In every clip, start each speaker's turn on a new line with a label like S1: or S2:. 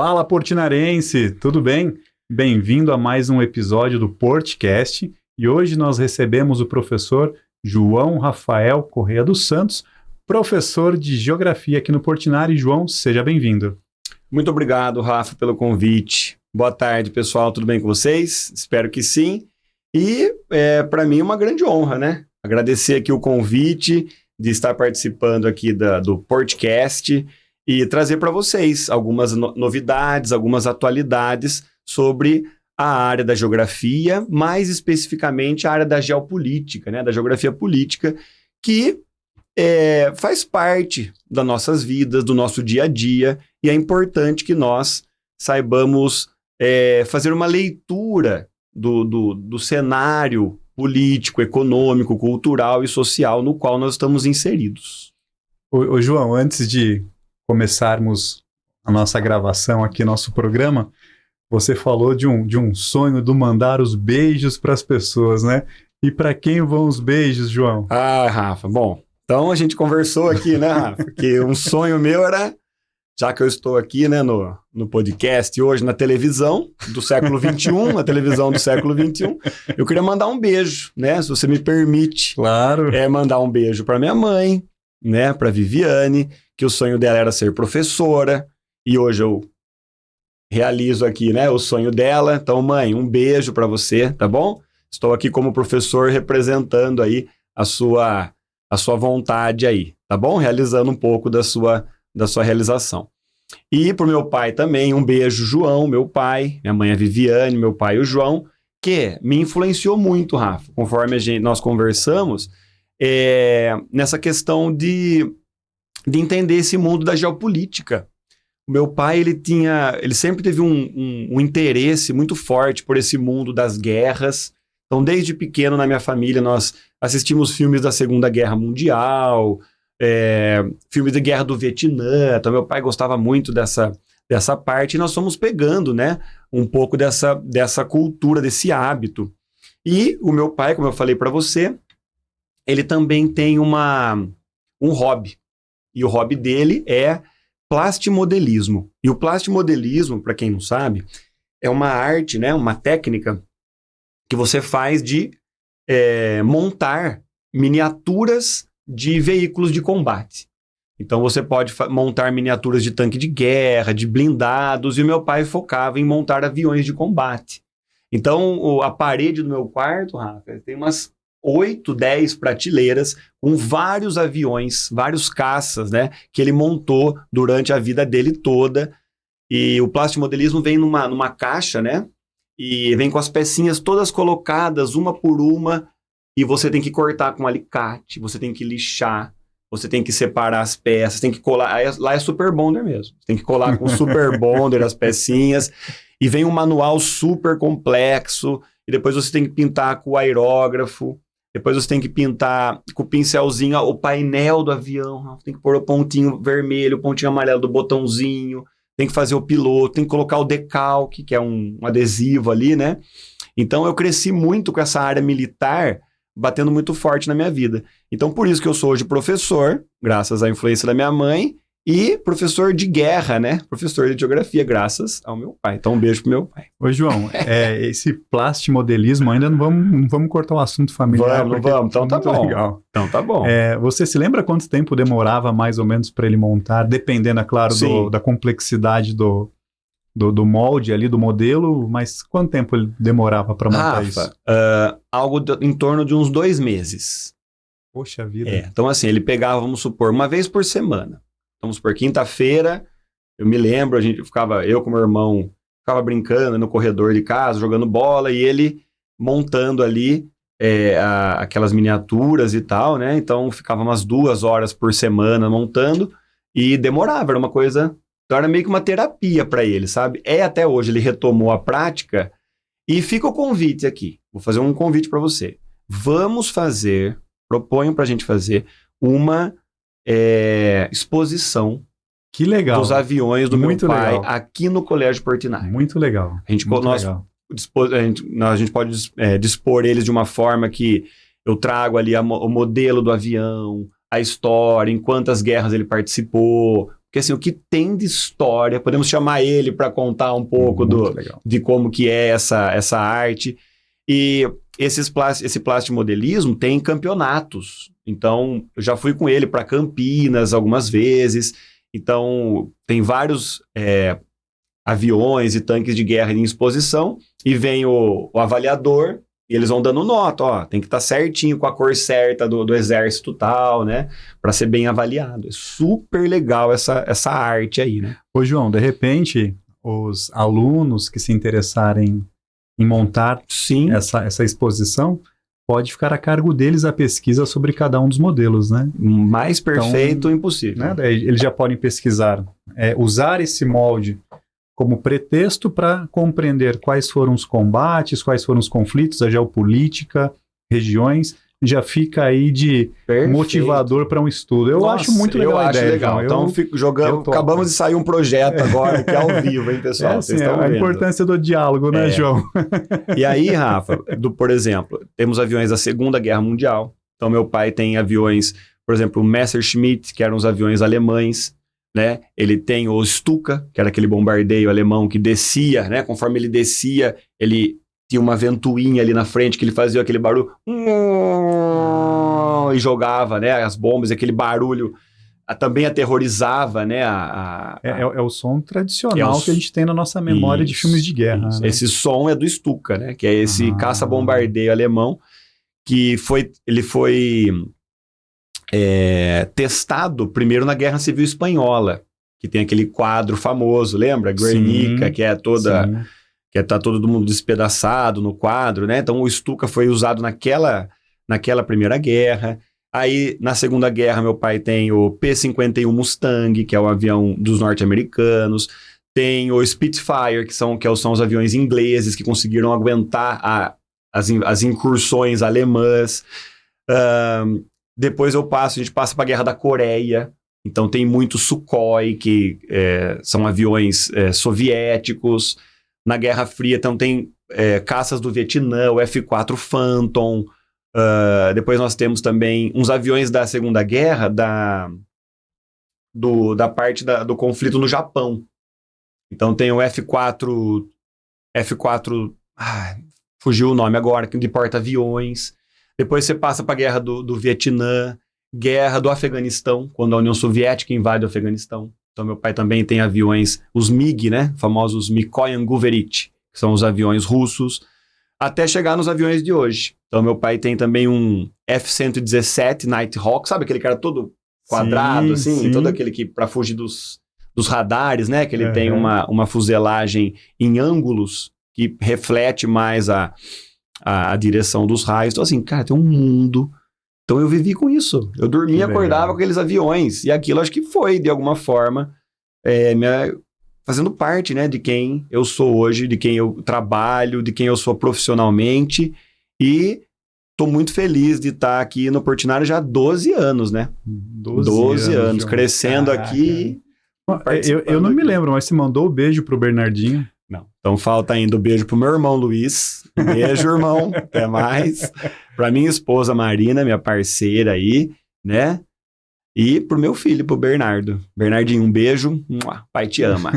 S1: Fala, portinarense! Tudo bem? Bem-vindo a mais um episódio do Portcast e hoje nós recebemos o professor João Rafael Correia dos Santos, professor de Geografia aqui no Portinari. João, seja bem-vindo.
S2: Muito obrigado, Rafa, pelo convite. Boa tarde, pessoal. Tudo bem com vocês? Espero que sim. E para mim é uma grande honra, né? Agradecer aqui o convite de estar participando aqui do Portcast e trazer para vocês algumas novidades, algumas atualidades sobre a área da geografia, mais especificamente a área da geopolítica, né? Da geografia política, que faz parte das nossas vidas, do nosso dia a dia, e é importante que nós saibamos fazer uma leitura do cenário político, econômico, cultural e social no qual nós estamos inseridos.
S1: Ô João, antes de começarmos a nossa gravação aqui, nosso programa, você falou de um sonho do mandar os beijos para as pessoas, né? E para quem vão os beijos, João?
S2: Ah, Rafa, bom, então a gente conversou aqui, né, Rafa? Que um sonho meu era, já que eu estou aqui, né, no podcast hoje, na televisão do século XXI, na televisão do século XXI, eu queria mandar um beijo, né, se você me permite.
S1: Claro.
S2: Mandar um beijo para minha mãe, né, para Viviane, que o sonho dela era ser professora, e hoje eu realizo aqui, né, o sonho dela. Então, mãe, um beijo para você, tá bom? Estou aqui como professor representando aí a sua vontade aí, tá bom? Realizando um pouco da sua realização. E pro meu pai também, um beijo, João, meu pai, minha mãe é Viviane, meu pai o João, que me influenciou muito, Rafa, conforme nós conversamos, nessa questão de entender esse mundo da geopolítica. O meu pai, ele sempre teve um interesse muito forte por esse mundo das guerras. Então, desde pequeno, na minha família, nós assistimos filmes da Segunda Guerra Mundial, filmes de guerra do Vietnã. Então, meu pai gostava muito dessa parte, e nós fomos pegando, né, um pouco dessa cultura, desse hábito. E o meu pai, como eu falei para você, ele também tem um hobby. E o hobby dele é plastimodelismo. E o plastimodelismo, para quem não sabe, é uma arte, né, uma técnica que você faz de montar miniaturas de veículos de combate. Então você pode montar miniaturas de tanque de guerra, de blindados, e o meu pai focava em montar aviões de combate. Então a parede do meu quarto, Rafa, tem umas 8, 10 prateleiras com vários aviões, vários caças, né, que ele montou durante a vida dele toda. E o plastimodelismo vem numa caixa, né, e vem com as pecinhas todas colocadas, uma por uma, e você tem que cortar com alicate, você tem que lixar, você tem que separar as peças, tem que colar. Lá é super bonder mesmo. Você tem que colar com super bonder as pecinhas, e vem um manual super complexo, e depois você tem que pintar com o aerógrafo. Depois você tem que pintar com o pincelzinho o painel do avião, tem que pôr o pontinho vermelho, o pontinho amarelo do botãozinho, tem que fazer o piloto, tem que colocar o decalque, que é um adesivo ali, né? Então eu cresci muito com essa área militar, batendo muito forte na minha vida. Então por isso que eu sou hoje professor, graças à influência da minha mãe, e professor de guerra, né? Professor de geografia, graças ao meu pai. Então, um beijo pro meu pai.
S1: Ô, João, esse plastimodelismo, ainda não vamos cortar o assunto familiar.
S2: Vamos. Então tá bom.
S1: Legal.
S2: Então tá bom.
S1: Você se lembra quanto tempo demorava, mais ou menos, para ele montar? Dependendo, é claro, da complexidade do molde ali, do modelo, mas quanto tempo ele demorava para montar isso?
S2: Algo em torno de uns 2 meses.
S1: Poxa vida.
S2: Então, assim, ele pegava, vamos supor, uma vez por semana. Vamos por quinta-feira, eu me lembro, eu com meu irmão, ficava brincando no corredor de casa, jogando bola, e ele montando ali aquelas miniaturas e tal, né? Então ficava umas 2 horas por semana montando, e demorava, era uma coisa, então era meio que uma terapia para ele, sabe? Até hoje ele retomou a prática, e fica o convite aqui, vou fazer um convite para você. Proponho pra gente fazer uma exposição
S1: que legal.
S2: Dos aviões do
S1: Muito
S2: meu pai
S1: legal.
S2: Aqui no Colégio Portinari.
S1: Muito legal.
S2: A gente pode dispor eles de uma forma que eu trago ali o modelo do avião, a história, em quantas guerras ele participou, Porque assim, o que tem de história, podemos chamar ele para contar um pouco de como que é essa arte. E esse plastimodelismo tem campeonatos. Então, eu já fui com ele para Campinas algumas vezes. Então, tem vários aviões e tanques de guerra em exposição. E vem o avaliador, e eles vão dando nota. Ó, tem que estar certinho com a cor certa do exército tal, né? Para ser bem avaliado. É super legal essa arte aí, né?
S1: Ô, João, de repente, os alunos que se interessarem em montar essa exposição, pode ficar a cargo deles a pesquisa sobre cada um dos modelos, né?
S2: Mais perfeito
S1: então,
S2: impossível.
S1: Né? Eles já podem pesquisar, usar esse molde como pretexto para compreender quais foram os combates, quais foram os conflitos, a geopolítica, regiões, já fica aí de motivador para um estudo. Eu acho muito legal a ideia.
S2: Legal. Então, acabamos de sair um projeto agora aqui ao vivo, hein, pessoal?
S1: Vocês estão vendo. A importância do diálogo, né, João?
S2: E aí, Rafa, por exemplo, temos aviões da Segunda Guerra Mundial. Então, meu pai tem aviões, por exemplo, o Messerschmitt, que eram os aviões alemães, né? Ele tem o Stuka, que era aquele bombardeio alemão que descia, né? Conforme ele descia, ele tinha uma ventoinha ali na frente que ele fazia aquele barulho e jogava, né? As bombas, aquele barulho também aterrorizava, né?
S1: É o som tradicional que a gente tem na nossa memória de filmes de guerra. Né?
S2: Esse som é do Stuka, né? Que é esse caça-bombardeio alemão que ele foi testado primeiro na Guerra Civil Espanhola, que tem aquele quadro famoso, lembra? Guernica, que é toda... que tá todo mundo despedaçado no quadro, né? Então o Stuka foi usado naquela Primeira Guerra. Aí, na Segunda Guerra, meu pai tem o P-51 Mustang, que é o avião dos norte-americanos. Tem o Spitfire, que são os aviões ingleses que conseguiram aguentar as incursões alemãs. Depois a gente passa para a Guerra da Coreia. Então tem muito Sukhoi, que são aviões soviéticos. Na Guerra Fria, então tem caças do Vietnã, o F-4 Phantom. Depois nós temos também uns aviões da Segunda Guerra, da parte do conflito no Japão. Então tem o F-4... fugiu o nome agora, de porta-aviões. Depois você passa para a Guerra do Vietnã, Guerra do Afeganistão, quando a União Soviética invade o Afeganistão. Então, meu pai também tem aviões, os MiG, né? Famosos Mikoyan Guvernich, que são os aviões russos, até chegar nos aviões de hoje. Então, meu pai tem também um F-117 Nighthawk, sabe aquele cara todo quadrado, assim? Todo aquele que, para fugir dos radares, né? Que ele tem uma fuselagem em ângulos que reflete mais a direção dos raios. Então, assim, cara, tem um mundo. Então, eu vivi com isso. Eu dormia e acordava com aqueles aviões. E aquilo, acho que foi, de alguma forma, fazendo parte, né, de quem eu sou hoje, de quem eu trabalho, de quem eu sou profissionalmente. E estou muito feliz de estar aqui no Portinari já há 12 anos, né? 12 anos, crescendo aqui.
S1: Eu não me lembro, mas você mandou o beijo pro Bernardinho.
S2: Não. Então falta ainda o beijo pro meu irmão Luiz. Beijo, irmão. Até mais. Pra minha esposa Marina, minha parceira aí, né? E pro meu filho, pro Bernardo. Bernardinho, um beijo. Pai te ama.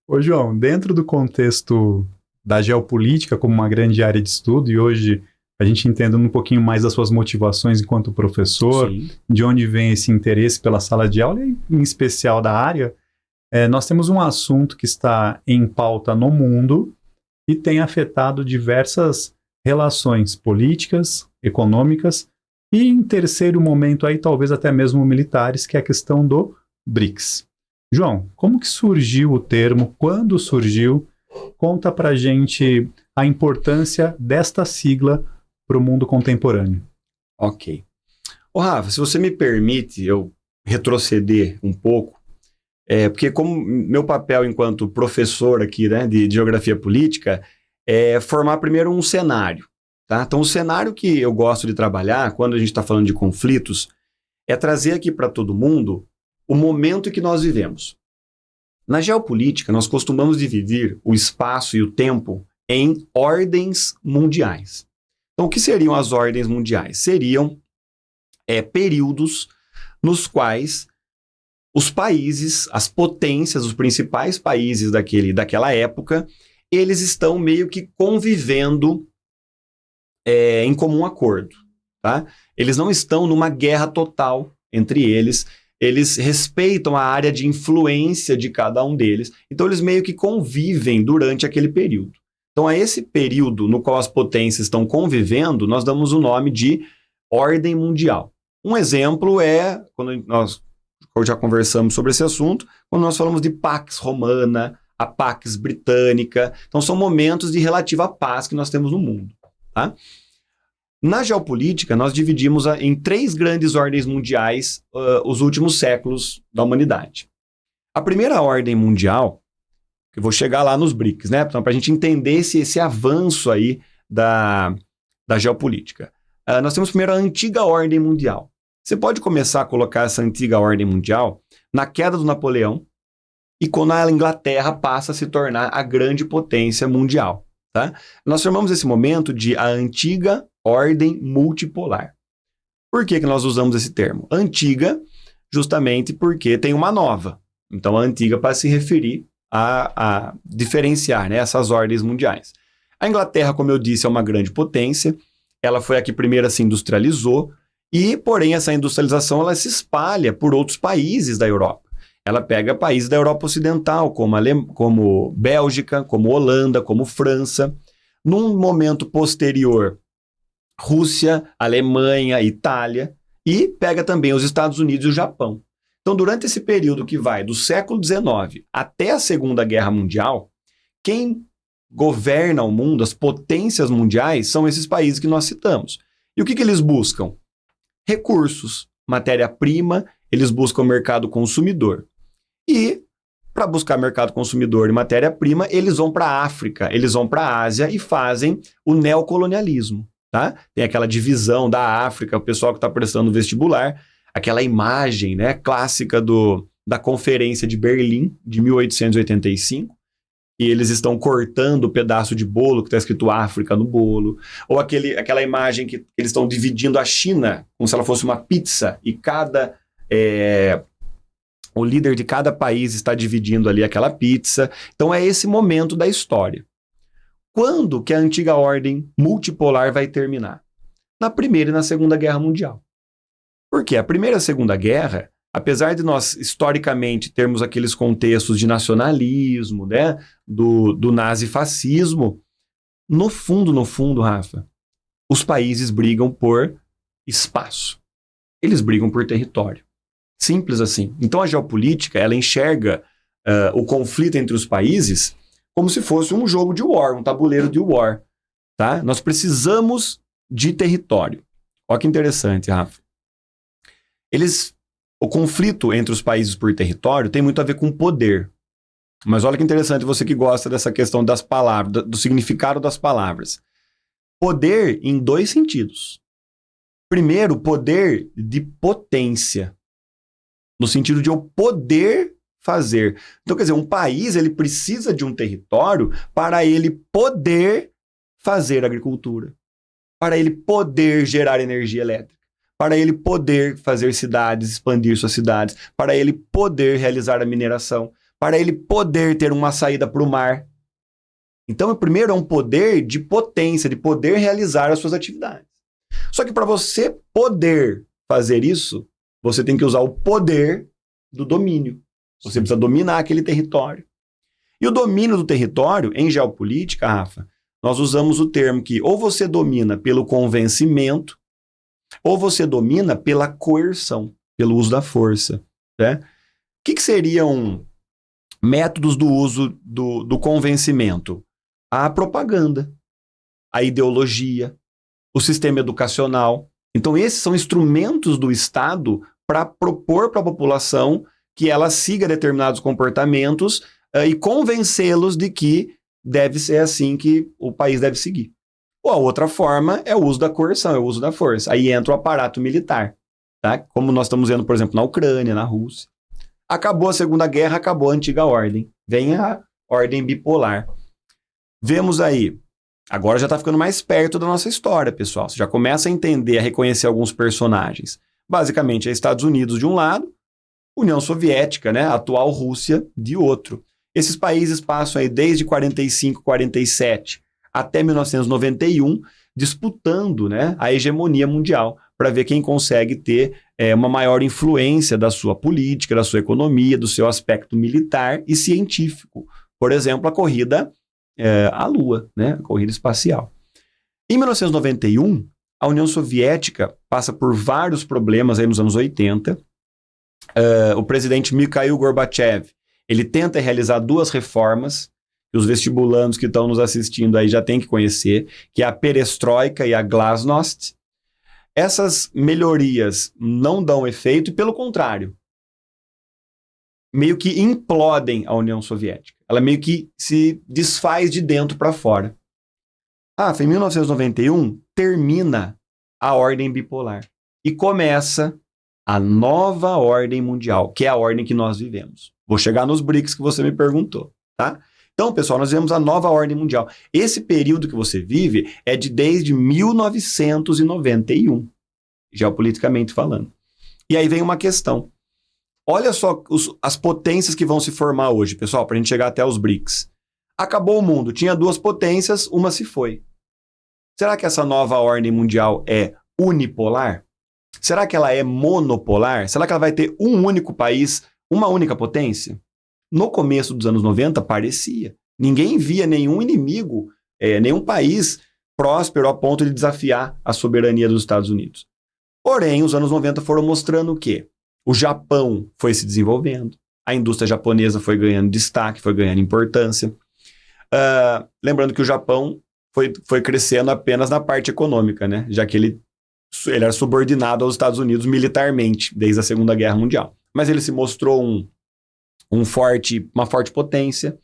S1: Ô, João, dentro do contexto da geopolítica como uma grande área de estudo, e hoje a gente entendendo um pouquinho mais das suas motivações enquanto professor, de onde vem esse interesse pela sala de aula, e em especial da área, nós temos um assunto que está em pauta no mundo e tem afetado diversas relações políticas, econômicas e, em terceiro momento, aí talvez até mesmo militares, que é a questão do BRICS. João, como que surgiu o termo? Quando surgiu? Conta pra gente a importância desta sigla para o mundo contemporâneo.
S2: Ok. Ô, Rafa, se você me permite eu retroceder um pouco, porque como meu papel enquanto professor aqui, né, de geografia política, é formar primeiro um cenário, tá? Então, o cenário que eu gosto de trabalhar, quando a gente está falando de conflitos, é trazer aqui para todo mundo o momento que nós vivemos. Na geopolítica, nós costumamos dividir o espaço e o tempo em ordens mundiais. Então, o que seriam as ordens mundiais? Seriam períodos nos quais os países, as potências, os principais países daquela época, eles estão meio que convivendo em comum acordo, tá? Eles não estão numa guerra total entre eles, eles respeitam a área de influência de cada um deles, então eles meio que convivem durante aquele período. Então, a esse período no qual as potências estão convivendo, nós damos o nome de ordem mundial. Um exemplo é, quando nós já conversamos sobre esse assunto, quando nós falamos de Pax Romana, a Pax Britânica. Então, são momentos de relativa paz que nós temos no mundo. Tá? Na geopolítica, nós dividimos em 3 grandes ordens mundiais os últimos séculos da humanidade. A primeira ordem mundial, eu vou chegar lá nos BRICS, né? Então, para a gente entender esse avanço aí da geopolítica. Nós temos primeiro a antiga ordem mundial. Você pode começar a colocar essa antiga ordem mundial na queda do Napoleão e quando a Inglaterra passa a se tornar a grande potência mundial. Tá? Nós chamamos esse momento de a antiga ordem multipolar. Por que nós usamos esse termo? Antiga, justamente porque tem uma nova. Então, a antiga para se referir a diferenciar, né, essas ordens mundiais. A Inglaterra, como eu disse, é uma grande potência. Ela foi a que primeiro se industrializou. E, porém, essa industrialização ela se espalha por outros países da Europa. Ela pega países da Europa Ocidental, como Bélgica, como Holanda, como França. Num momento posterior, Rússia, Alemanha, Itália. E pega também os Estados Unidos e o Japão. Então, durante esse período que vai do século XIX até a Segunda Guerra Mundial, quem governa o mundo, as potências mundiais, são esses países que nós citamos. E o que eles buscam? Recursos, matéria-prima, eles buscam mercado consumidor. E, para buscar mercado consumidor e matéria-prima, eles vão para a África, eles vão para a Ásia e fazem o neocolonialismo. Tá? Tem aquela divisão da África, o pessoal que está prestando vestibular, aquela imagem, né, clássica da Conferência de Berlim, de 1885, e eles estão cortando o pedaço de bolo que está escrito África no bolo, ou aquela imagem que eles estão dividindo a China como se ela fosse uma pizza, e o líder de cada país está dividindo ali aquela pizza. Então é esse momento da história. Quando que a antiga ordem multipolar vai terminar? Na Primeira e na Segunda Guerra Mundial. Por quê? A Primeira e a Segunda Guerra, apesar de nós, historicamente, termos aqueles contextos de nacionalismo, né, do nazifascismo, no fundo, Rafa, os países brigam por espaço. Eles brigam por território. Simples assim. Então, a geopolítica, ela enxerga o conflito entre os países como se fosse um jogo de war, um tabuleiro de war. Tá? Nós precisamos de território. Olha que interessante, Rafa. O conflito entre os países por território tem muito a ver com poder. Mas olha que interessante, você que gosta dessa questão das palavras, do significado das palavras. Poder em 2 sentidos. Primeiro, poder de potência. No sentido de eu poder fazer. Então, quer dizer, um país ele precisa de um território para ele poder fazer agricultura. Para ele poder gerar energia elétrica. Para ele poder fazer cidades, expandir suas cidades, para ele poder realizar a mineração, para ele poder ter uma saída para o mar. Então, primeiro é um poder de potência, de poder realizar as suas atividades. Só que para você poder fazer isso, você tem que usar o poder do domínio. Você precisa dominar aquele território. E o domínio do território, em geopolítica, Rafa, nós usamos o termo que ou você domina pelo convencimento, ou você domina pela coerção, pelo uso da força. Né? O que seriam métodos do uso do convencimento? A propaganda, a ideologia, o sistema educacional. Então, esses são instrumentos do Estado para propor para a população que ela siga determinados comportamentos e convencê-los de que deve ser assim que o país deve seguir. Ou a outra forma é o uso da coerção, é o uso da força. Aí entra o aparato militar, tá? Como nós estamos vendo, por exemplo, na Ucrânia, na Rússia. Acabou a Segunda Guerra, acabou a antiga ordem. Vem a ordem bipolar. Vemos aí, agora já está ficando mais perto da nossa história, pessoal. Você já começa a entender, a reconhecer alguns personagens. Basicamente, é Estados Unidos de um lado União Soviética, né? A atual Rússia, de outro. Esses países passam aí desde 45, 47 até 1991, disputando, né, a hegemonia mundial, para ver quem consegue ter uma maior influência da sua política, da sua economia, do seu aspecto militar e científico. Por exemplo, a corrida à Lua, né, a corrida espacial. Em 1991, a União Soviética passa por vários problemas aí nos anos 80. O presidente Mikhail Gorbachev, ele tenta realizar 2 reformas, que os vestibulandos que estão nos assistindo aí já têm que conhecer, que é a perestroika e a glasnost. Essas melhorias não dão efeito e, pelo contrário, meio que implodem a União Soviética. Ela meio que se desfaz de dentro para fora. Em 1991, termina a ordem bipolar e começa a nova ordem mundial, que é a ordem que nós vivemos. Vou chegar nos BRICS que você me perguntou, tá? Então, pessoal, nós vivemos a nova ordem mundial. Esse período que você vive é desde 1991, geopoliticamente falando. E aí vem uma questão. Olha só as potências que vão se formar hoje, pessoal, para a gente chegar até os BRICS. Acabou o mundo, tinha 2 potências, uma se foi. Será que essa nova ordem mundial é unipolar? Será que ela é monopolar? Será que ela vai ter um único país, uma única potência? No começo dos anos 90, parecia. Ninguém via nenhum inimigo, nenhum país próspero a ponto de desafiar a soberania dos Estados Unidos. Porém, os anos 90 foram mostrando o quê? O Japão foi se desenvolvendo, a indústria japonesa foi ganhando destaque, foi ganhando importância. Lembrando que o Japão foi crescendo apenas na parte econômica, né? Já que ele era subordinado aos Estados Unidos militarmente, desde a Segunda Guerra Mundial. Mas ele se mostrou uma forte potência.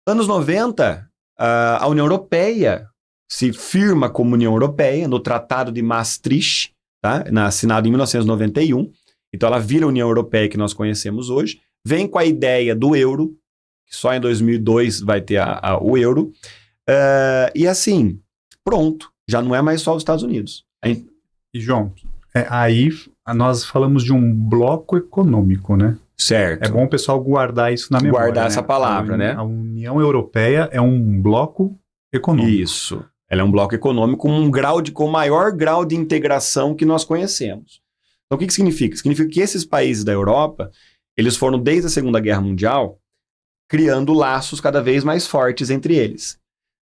S2: Anos 90, a União Europeia se firma como União Europeia no Tratado de Maastricht, tá? Assinado em 1991. Então ela vira a União Europeia que nós conhecemos hoje. Vem com a ideia do euro, que só em 2002 vai ter o euro. E assim, pronto, já não é mais só os Estados Unidos.
S1: E João, aí nós falamos de um bloco econômico, né?
S2: Certo.
S1: É bom o pessoal guardar isso na memória.
S2: Guardar essa palavra, né?
S1: A União Europeia é um bloco econômico.
S2: Isso. Ela é um bloco econômico com o maior grau de integração que nós conhecemos. Então, o que significa? Significa que esses países da Europa, eles foram, desde a Segunda Guerra Mundial, criando laços cada vez mais fortes entre eles.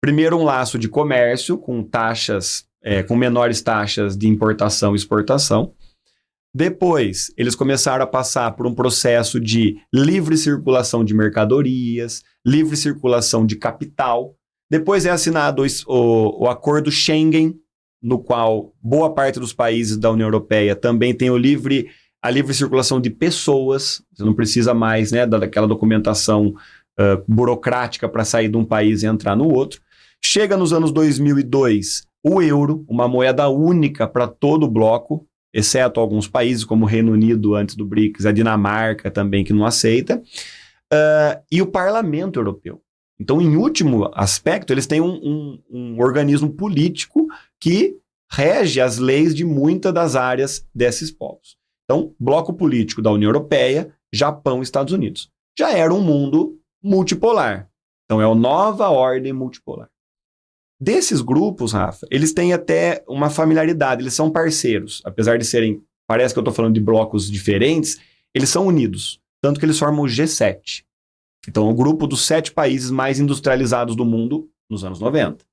S2: Primeiro, um laço de comércio, com menores taxas de importação e exportação. Depois, eles começaram a passar por um processo de livre circulação de mercadorias, livre circulação de capital. Depois é assinado o Acordo Schengen, no qual boa parte dos países da União Europeia também tem a livre circulação de pessoas. Você não precisa mais, né, daquela documentação burocrática para sair de um país e entrar no outro. Chega nos anos 2002, o euro, uma moeda única para todo o bloco, exceto alguns países, como o Reino Unido antes do BRICS, a Dinamarca também, que não aceita, e o Parlamento Europeu. Então, em último aspecto, eles têm um organismo político que rege as leis de muitas das áreas desses povos. Então, bloco político da União Europeia, Japão e Estados Unidos. Já era um mundo multipolar. Então, é a nova ordem multipolar. Desses grupos, Rafa, eles têm até uma familiaridade, eles são parceiros. Apesar de serem, parece que eu estou falando de blocos diferentes, eles são unidos. Tanto que eles formam o G7. Então, o grupo dos 7 países mais industrializados do mundo nos anos 90.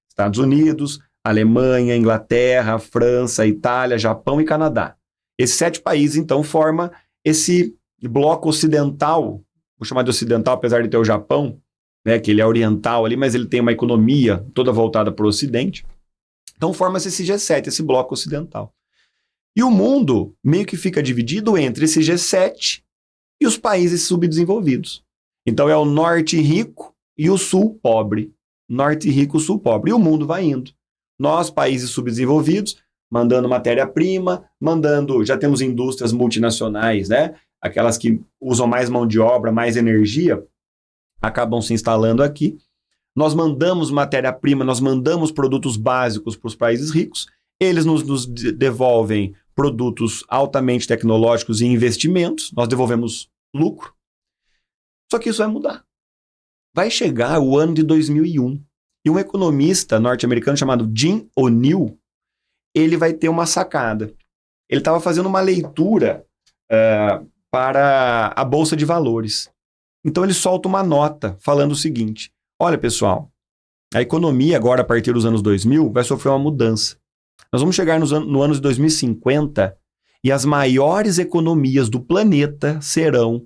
S2: Estados Unidos, Alemanha, Inglaterra, França, Itália, Japão e Canadá. Esses 7 países, então, formam esse bloco ocidental, vou chamar de ocidental, apesar de ter o Japão, né, que ele é oriental ali, mas ele tem uma economia toda voltada para o Ocidente. Então forma-se esse G7, esse bloco ocidental. E o mundo meio que fica dividido entre esse G7 e os países subdesenvolvidos. Então é o norte rico e o sul pobre. Norte rico, sul pobre. E o mundo vai indo. Nós, países subdesenvolvidos, mandando matéria-prima, já temos indústrias multinacionais, né? Aquelas que usam mais mão de obra, mais energia, acabam se instalando aqui. Nós mandamos matéria-prima, nós mandamos produtos básicos para os países ricos, eles nos devolvem produtos altamente tecnológicos e investimentos, nós devolvemos lucro. Só que isso vai mudar. Vai chegar o ano de 2001 e um economista norte-americano chamado Jim O'Neill, ele vai ter uma sacada. Ele estava fazendo uma leitura para a Bolsa de Valores. Então ele solta uma nota falando o seguinte: olha, pessoal, a economia agora, a partir dos anos 2000, vai sofrer uma mudança. Nós vamos chegar no ano de 2050 e as maiores economias do planeta serão,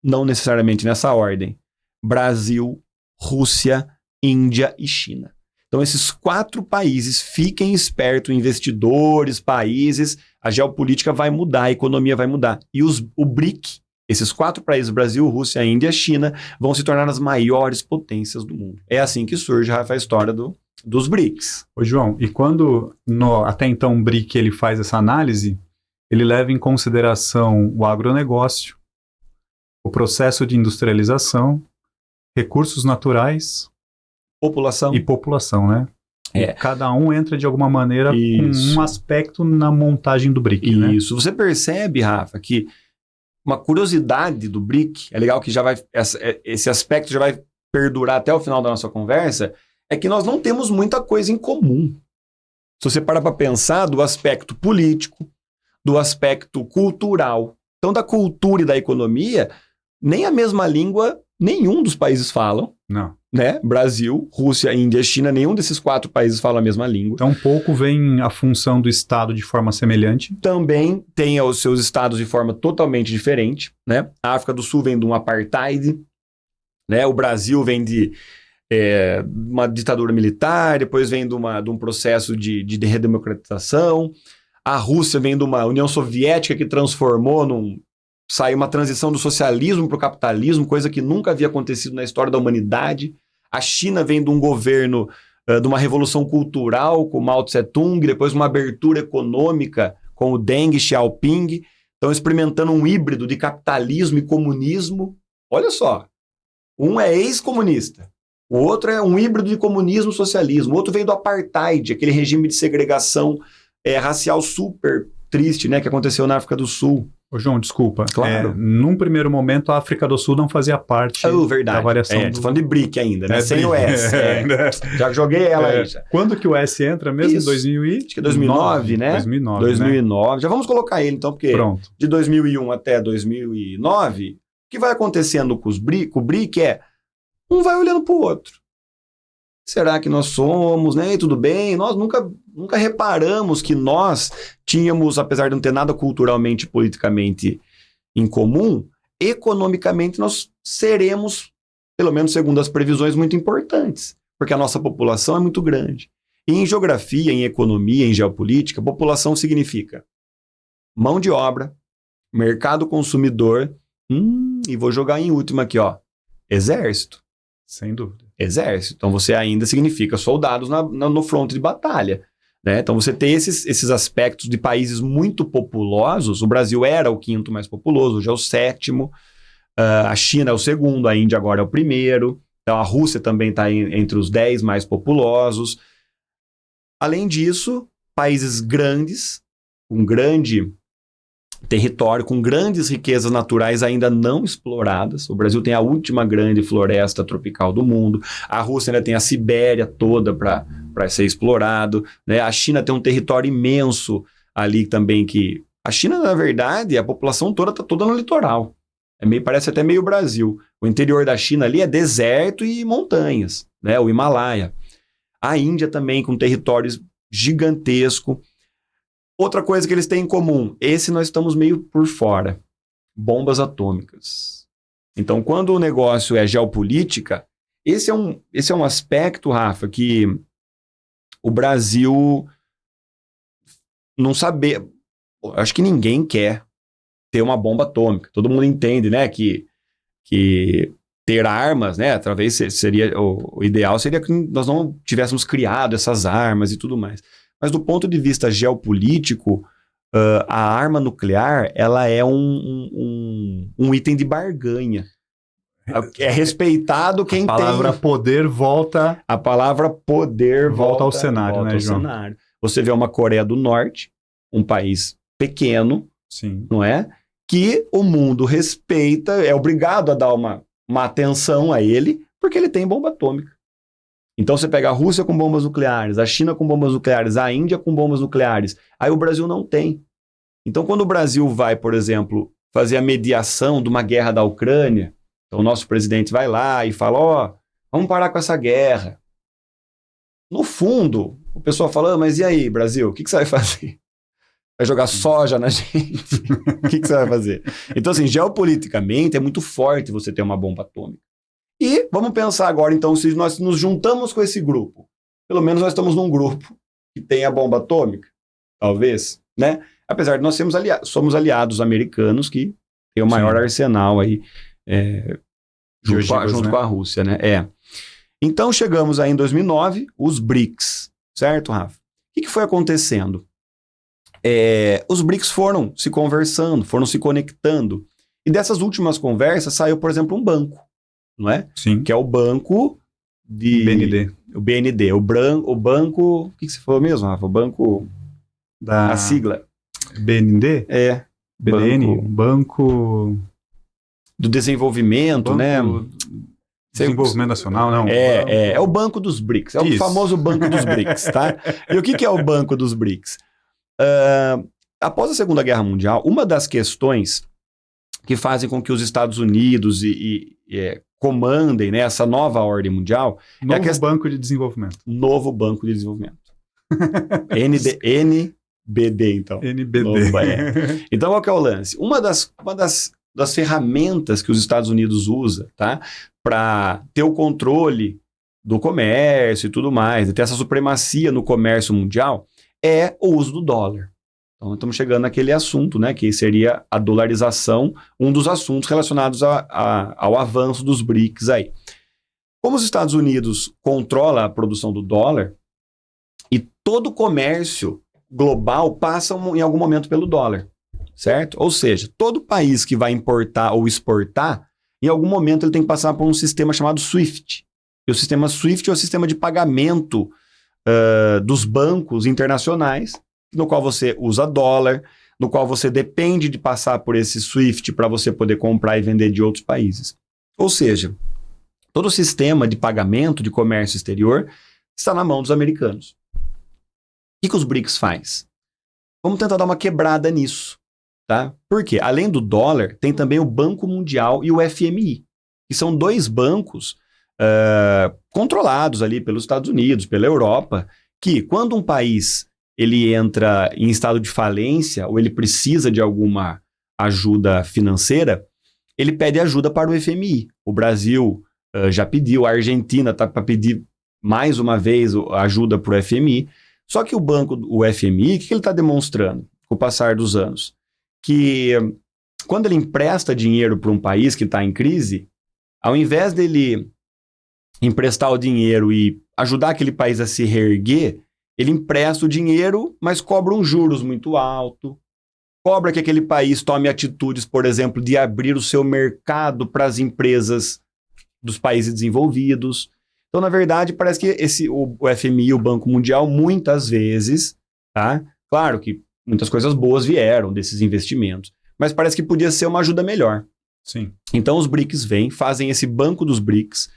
S2: não necessariamente nessa ordem, Brasil, Rússia, Índia e China. Então esses 4 países, fiquem espertos, investidores, países, a geopolítica vai mudar, a economia vai mudar. E o BRIC, esses 4 países, Brasil, Rússia, Índia e China, vão se tornar as maiores potências do mundo. É assim que surge, Rafa, a história dos BRICS.
S1: Ô, João, e quando até então o BRIC ele faz essa análise, ele leva em consideração o agronegócio, o processo de industrialização, recursos naturais
S2: População.
S1: e população, né?
S2: É.
S1: E cada um entra de alguma maneira
S2: Isso.
S1: com um aspecto na montagem do BRIC, né?
S2: Isso. Você percebe, Rafa, que uma curiosidade do BRIC, é legal que já vai esse aspecto já vai perdurar até o final da nossa conversa, é que nós não temos muita coisa em comum. Se você parar para pensar do aspecto político, do aspecto cultural, então da cultura e da economia, nem a mesma língua nenhum dos países falam,
S1: Não.
S2: né? Brasil, Rússia, Índia, China, nenhum desses 4 países fala a mesma língua.
S1: Então, um pouco vem a função do Estado de forma semelhante.
S2: Também tem os seus estados de forma totalmente diferente, né? A África do Sul vem de um apartheid, né? O Brasil vem de uma ditadura militar, depois vem de um processo de redemocratização. A Rússia vem de uma União Soviética que transformou saiu uma transição do socialismo para o capitalismo, coisa que nunca havia acontecido na história da humanidade. A China vem de um governo, de uma revolução cultural com Mao Tse-tung, depois uma abertura econômica com o Deng Xiaoping. Estão experimentando um híbrido de capitalismo e comunismo. Olha só, um é ex-comunista, o outro é um híbrido de comunismo e socialismo, o outro veio do apartheid, aquele regime de segregação racial super triste, né, que aconteceu na África do Sul.
S1: Ô, João, desculpa.
S2: Claro.
S1: Num primeiro momento, a África do Sul não fazia parte
S2: Verdade.
S1: da variação.
S2: Tô falando de BRIC ainda, né? Sem o S. Já joguei ela aí. Já.
S1: Quando que o S entra mesmo?
S2: Isso.
S1: 2000
S2: Acho que é 2009, né? 2009. Né? Já vamos colocar ele, então, porque
S1: Pronto.
S2: De 2001 até 2009, o que vai acontecendo com o BRIC é um vai olhando para o outro. Será que nós somos, né? E tudo bem, nós nunca reparamos que nós tínhamos, apesar de não ter nada culturalmente e politicamente em comum, economicamente nós seremos, pelo menos segundo as previsões, muito importantes, porque a nossa população é muito grande. E em geografia, em economia, em geopolítica, população significa mão de obra, mercado consumidor, e vou jogar em último aqui, ó, exército.
S1: Sem dúvida.
S2: Exército. Então você ainda significa soldados no fronte de batalha. Né? Então você tem esses aspectos de países muito populosos. O Brasil era o 5º mais populoso, hoje é o 7º. A China é o 2º, a Índia agora é o 1º. Então a Rússia também está entre os 10 mais populosos. Além disso, países grandes, com grande território, com grandes riquezas naturais ainda não exploradas. O Brasil tem a última grande floresta tropical do mundo. A Rússia ainda tem a Sibéria toda para ser explorado. Né? A China tem um território imenso ali também que... A China, na verdade, a população toda está toda no litoral. Parece até meio Brasil. O interior da China ali é deserto e montanhas, né? O Himalaia. A Índia também com territórios gigantescos. Outra coisa que eles têm em comum, esse nós estamos meio por fora, bombas atômicas. Então, quando o negócio é geopolítica, esse é um aspecto, Rafa, que o Brasil não sabe, acho que ninguém quer ter uma bomba atômica. Todo mundo entende, né, que ter armas, né, talvez seria, o ideal seria que nós não tivéssemos criado essas armas e tudo mais. Mas do ponto de vista geopolítico, a arma nuclear, ela é um item de barganha. É respeitado quem tem...
S1: A palavra poder volta...
S2: A palavra poder
S1: volta ao cenário,
S2: volta
S1: né,
S2: ao
S1: João?
S2: Cenário. Você vê uma Coreia do Norte, um país pequeno,
S1: Sim.
S2: não é? Que o mundo respeita, é obrigado a dar uma atenção a ele, porque ele tem bomba atômica. Então você pega a Rússia com bombas nucleares, a China com bombas nucleares, a Índia com bombas nucleares, aí o Brasil não tem. Então quando o Brasil vai, por exemplo, fazer a mediação de uma guerra da Ucrânia, então o nosso presidente vai lá e fala, ó, vamos parar com essa guerra. No fundo, o pessoal fala, mas e aí, Brasil, o que você vai fazer? Vai jogar soja na gente? O que você vai fazer? Então, assim, geopoliticamente é muito forte você ter uma bomba atômica. E vamos pensar agora, então, se nós nos juntamos com esse grupo. Pelo menos nós estamos num grupo que tem a bomba atômica, talvez, né? Apesar de nós somos aliados americanos que têm o maior arsenal aí junto com a Rússia, né? Então, chegamos aí em 2009, os BRICS, certo, Rafa? O que foi acontecendo? Os BRICS foram se conversando, foram se conectando. E dessas últimas conversas saiu, por exemplo, um banco, não é?
S1: Sim.
S2: Que é o banco de...
S1: BND.
S2: O BND, o banco... O que você falou mesmo, Rafa? O banco... A sigla.
S1: BND? BDN? Banco...
S2: Do Desenvolvimento, né?
S1: Desenvolvimento Nacional, não.
S2: É o Banco dos BRICS. É o famoso Banco dos BRICS, tá? E o que é o Banco dos BRICS? Após a Segunda Guerra Mundial, uma das questões que fazem com que os Estados Unidos comandem, né, essa nova ordem mundial...
S1: Banco de Desenvolvimento.
S2: Novo Banco de Desenvolvimento. NBD, então.
S1: NBD.
S2: Então, qual que é o lance? Uma das ferramentas que os Estados Unidos usa, tá, para ter o controle do comércio e tudo mais, ter essa supremacia no comércio mundial, é o uso do dólar. Então, estamos chegando naquele assunto, né, que seria a dolarização, um dos assuntos relacionados ao avanço dos BRICS aí. Como os Estados Unidos controla a produção do dólar, e todo o comércio global passa em algum momento pelo dólar, certo? Ou seja, todo país que vai importar ou exportar, em algum momento ele tem que passar por um sistema chamado SWIFT. E o sistema SWIFT é o sistema de pagamento dos bancos internacionais, no qual você usa dólar, no qual você depende de passar por esse SWIFT para você poder comprar e vender de outros países. Ou seja, todo o sistema de pagamento de comércio exterior está na mão dos americanos. O que os BRICS faz? Vamos tentar dar uma quebrada nisso, tá? Por quê? Além do dólar, tem também o Banco Mundial e o FMI, que são dois bancos controlados ali pelos Estados Unidos, pela Europa, que quando um país ele entra em estado de falência ou ele precisa de alguma ajuda financeira, ele pede ajuda para o FMI. O Brasil já pediu, a Argentina está para pedir mais uma vez ajuda para o FMI. Só que o FMI, o que ele está demonstrando com o passar dos anos? Que quando ele empresta dinheiro para um país que está em crise, ao invés dele emprestar o dinheiro e ajudar aquele país a se reerguer, ele empresta o dinheiro, mas cobra um juros muito alto, cobra que aquele país tome atitudes, por exemplo, de abrir o seu mercado para as empresas dos países desenvolvidos. Então, na verdade, parece que o FMI, o Banco Mundial, muitas vezes, tá? Claro que muitas coisas boas vieram desses investimentos, mas parece que podia ser uma ajuda melhor.
S1: Sim.
S2: Então, os BRICS vêm, fazem esse banco dos BRICS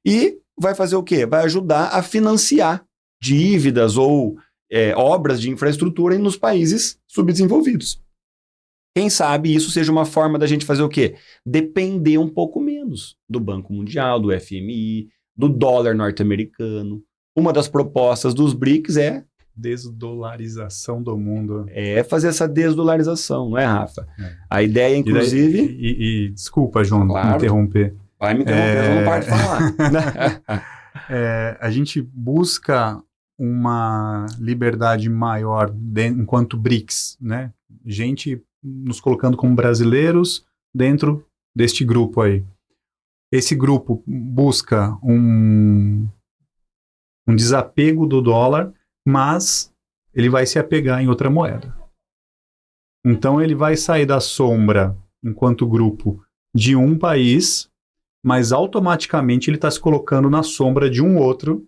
S2: e vai fazer o quê? Vai ajudar a financiar dívidas ou obras de infraestrutura nos países subdesenvolvidos. Quem sabe isso seja uma forma da gente fazer o quê? Depender um pouco menos do Banco Mundial, do FMI, do dólar norte-americano. Uma das propostas dos BRICS é...
S1: desdolarização do mundo.
S2: É fazer essa desdolarização, não é, Rafa? A ideia, inclusive...
S1: E desculpa, João,
S2: claro,
S1: interromper.
S2: Vai me interromper, eu não paro de falar.
S1: A gente busca uma liberdade maior enquanto BRICS, né? Gente nos colocando como brasileiros dentro deste grupo aí. Esse grupo busca um desapego do dólar, mas ele vai se apegar em outra moeda. Então ele vai sair da sombra, enquanto grupo, de um país, mas automaticamente ele está se colocando na sombra de um outro,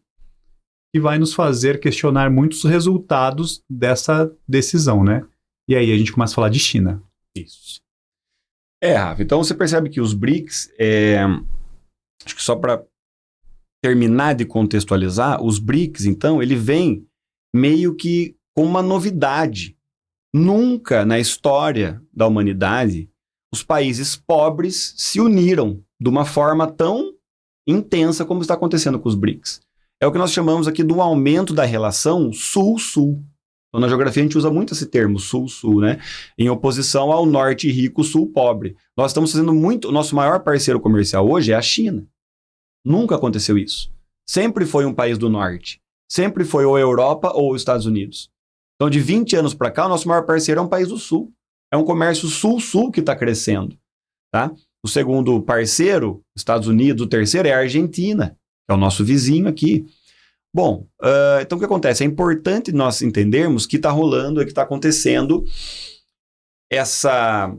S1: que vai nos fazer questionar muitos resultados dessa decisão, né? E E aí a gente começa a falar de China.
S2: Isso. Rafa, então você percebe que os BRICS, acho que só para terminar de contextualizar, os BRICS, então, ele vem meio que com uma novidade. Nunca na história da humanidade os países pobres se uniram de uma forma tão intensa como está acontecendo com os BRICS. É o que nós chamamos aqui do aumento da relação Sul-Sul. Então, na geografia, a gente usa muito esse termo, Sul-Sul, né? Em oposição ao Norte rico, Sul pobre. Nós estamos fazendo muito... O nosso maior parceiro comercial hoje é a China. Nunca aconteceu isso. Sempre foi um país do Norte. Sempre foi ou a Europa ou os Estados Unidos. Então, de 20 anos para cá, o nosso maior parceiro é um país do Sul. É um comércio Sul-Sul que está crescendo, tá? O segundo parceiro, Estados Unidos, o terceiro é a Argentina, que é o nosso vizinho aqui. Bom, então o que acontece? É importante nós entendermos que está rolando, que está acontecendo essa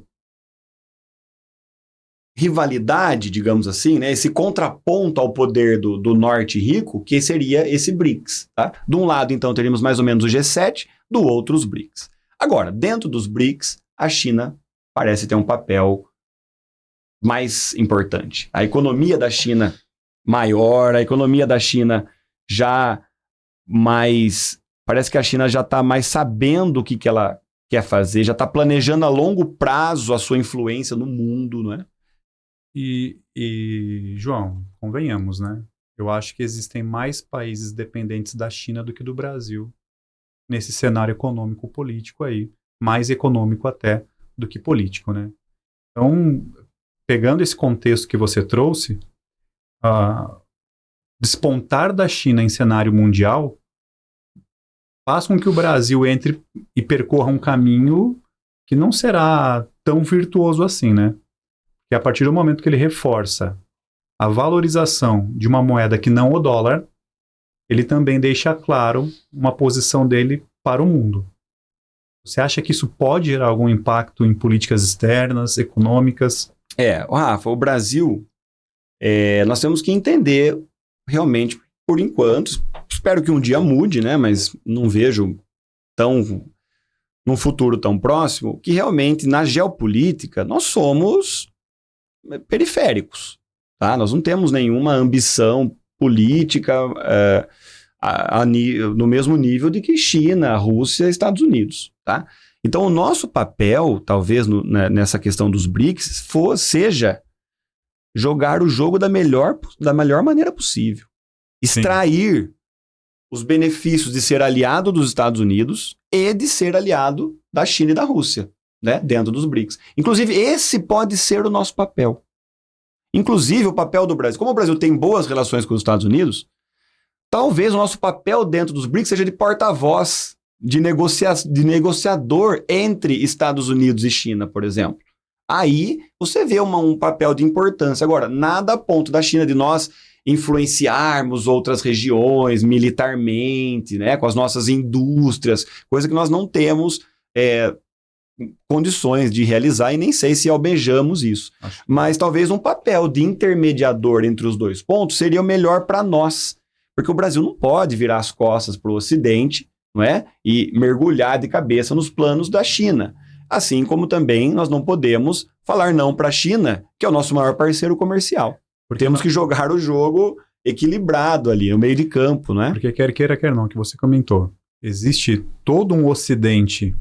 S2: rivalidade, digamos assim, né? Esse contraponto ao poder do norte rico, que seria esse BRICS. Tá? De um lado, então, teríamos mais ou menos o G7, do outro, os BRICS. Agora, dentro dos BRICS, a China parece ter um papel mais importante. A economia da China maior, a economia da China já mais... Parece que a China já está mais sabendo o que ela quer fazer, já está planejando a longo prazo a sua influência no mundo, não é?
S1: E, João, convenhamos, né? Eu acho que existem mais países dependentes da China do que do Brasil nesse cenário econômico-político aí, mais econômico até do que político, né? Então, pegando esse contexto que você trouxe, despontar da China em cenário mundial faz com que o Brasil entre e percorra um caminho que não será tão virtuoso assim, né? Que a partir do momento que ele reforça a valorização de uma moeda que não o dólar, ele também deixa claro uma posição dele para o mundo. Você acha que isso pode gerar algum impacto em políticas externas, econômicas?
S2: Rafa, o Brasil, nós temos que entender realmente, por enquanto, espero que um dia mude, né? Mas não vejo num futuro tão próximo, que realmente na geopolítica nós somos periféricos, tá? Nós não temos nenhuma ambição política no mesmo nível de que China, Rússia e Estados Unidos, tá? Então, o nosso papel, talvez nessa questão dos BRICS, seja jogar o jogo da melhor maneira possível. Extrair os benefícios de ser aliado dos Estados Unidos e de ser aliado da China e da Rússia, né, dentro dos BRICS. Inclusive, esse pode ser o nosso papel. Inclusive, o papel do Brasil. Como o Brasil tem boas relações com os Estados Unidos, talvez o nosso papel dentro dos BRICS seja de porta-voz, de negociador entre Estados Unidos e China, por exemplo. Aí você vê um papel de importância. Agora, nada a ponto da China de nós influenciarmos outras regiões militarmente, né, com as nossas indústrias, coisa que nós não temos condições de realizar e nem sei se almejamos isso. Mas talvez um papel de intermediador entre os dois pontos seria o melhor para nós, porque o Brasil não pode virar as costas para o Ocidente, não é? E mergulhar de cabeça nos planos da China. Assim como também nós não podemos falar não para a China, que é o nosso maior parceiro comercial. Temos que jogar o jogo equilibrado ali, no meio de campo, não é?
S1: Porque quer queira, quer não, que você comentou. Existe todo um Ocidente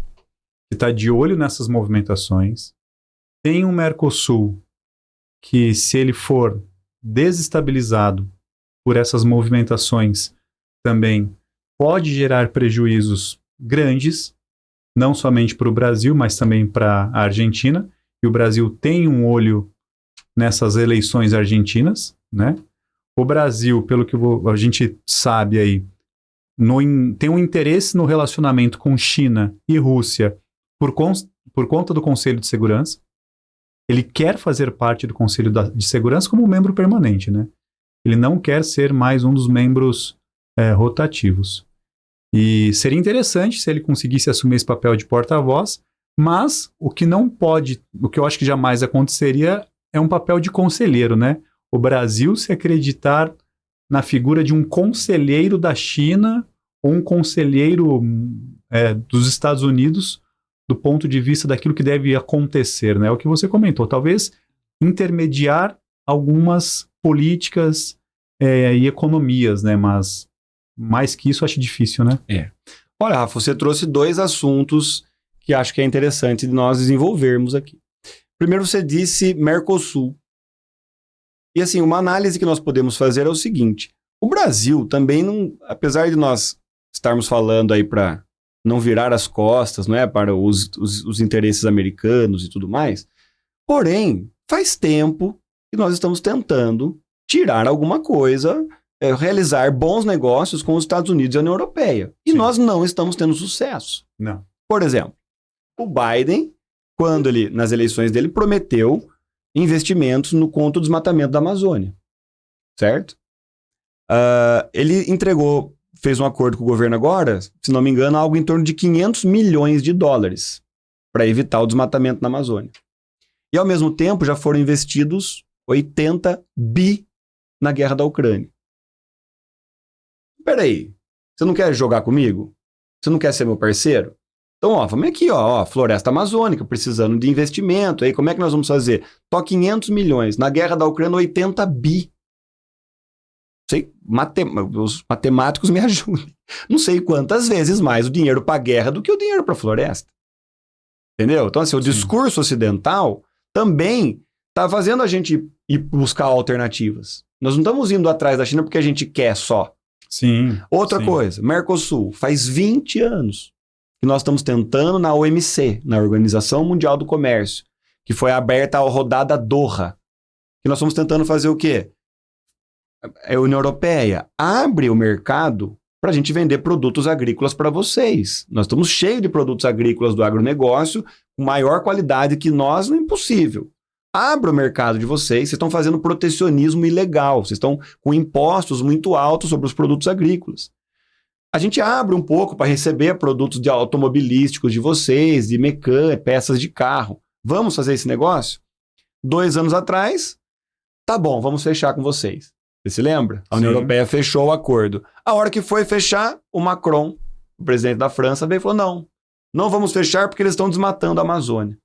S1: que está de olho nessas movimentações. Tem um Mercosul que, se ele for desestabilizado por essas movimentações, também pode gerar prejuízos grandes, não somente para o Brasil, mas também para a Argentina. E o Brasil tem um olho nessas eleições argentinas, né? O Brasil, pelo que a gente sabe aí, tem um interesse no relacionamento com China e Rússia por conta do Conselho de Segurança. Ele quer fazer parte do Conselho de Segurança como membro permanente, né? Ele não quer ser mais um dos membros rotativos. E seria interessante se ele conseguisse assumir esse papel de porta-voz, mas o que eu acho que jamais aconteceria é um papel de conselheiro, né? O Brasil se acreditar na figura de um conselheiro da China ou um conselheiro dos Estados Unidos do ponto de vista daquilo que deve acontecer, né? O que você comentou, talvez intermediar algumas políticas e economias, né? Mas mais que isso, acho difícil, né?
S2: Olha, Rafa, você trouxe 2 assuntos que acho que é interessante de nós desenvolvermos aqui. Primeiro, você disse Mercosul. E assim, uma análise que nós podemos fazer é o seguinte: o Brasil também não, apesar de nós estarmos falando aí para não virar as costas, não é, para os interesses americanos e tudo mais, porém, faz tempo que nós estamos tentando tirar alguma coisa, realizar bons negócios com os Estados Unidos e a União Europeia. E
S1: Sim.
S2: nós não estamos tendo sucesso.
S1: Não.
S2: Por exemplo, o Biden, quando ele, nas eleições dele, prometeu investimentos contra o desmatamento da Amazônia, certo? Ele fez um acordo com o governo agora, se não me engano, algo em torno de 500 milhões de dólares para evitar o desmatamento na Amazônia. E, ao mesmo tempo, já foram investidos 80 bi na guerra da Ucrânia. Peraí, você não quer jogar comigo? Você não quer ser meu parceiro? Então, vamos aqui, floresta amazônica, precisando de investimento. Aí, como é que nós vamos fazer? 500 milhões. Na guerra da Ucrânia, 80 bi. Sei, os matemáticos me ajudem. Não sei quantas vezes mais o dinheiro para a guerra do que o dinheiro para a floresta. Entendeu? Então, assim, o discurso ocidental também está fazendo a gente ir buscar alternativas. Nós não estamos indo atrás da China porque a gente quer só.
S1: Sim.
S2: Outra coisa, Mercosul, faz 20 anos que nós estamos tentando na OMC, na Organização Mundial do Comércio, que foi aberta a rodada Doha, que nós estamos tentando fazer o quê? A União Europeia abre o mercado para a gente vender produtos agrícolas para vocês. Nós estamos cheios de produtos agrícolas do agronegócio, com maior qualidade que nós, não é impossível. Abra o mercado de vocês estão fazendo protecionismo ilegal, vocês estão com impostos muito altos sobre os produtos agrícolas. A gente abre um pouco para receber produtos de automobilísticos de vocês, de mecânica, peças de carro. Vamos fazer esse negócio? 2 anos atrás, tá bom, vamos fechar com vocês. Você se lembra? A União Europeia fechou o acordo. A hora que foi fechar, o Macron, o presidente da França, veio e falou, não vamos fechar porque eles estão desmatando a Amazônia.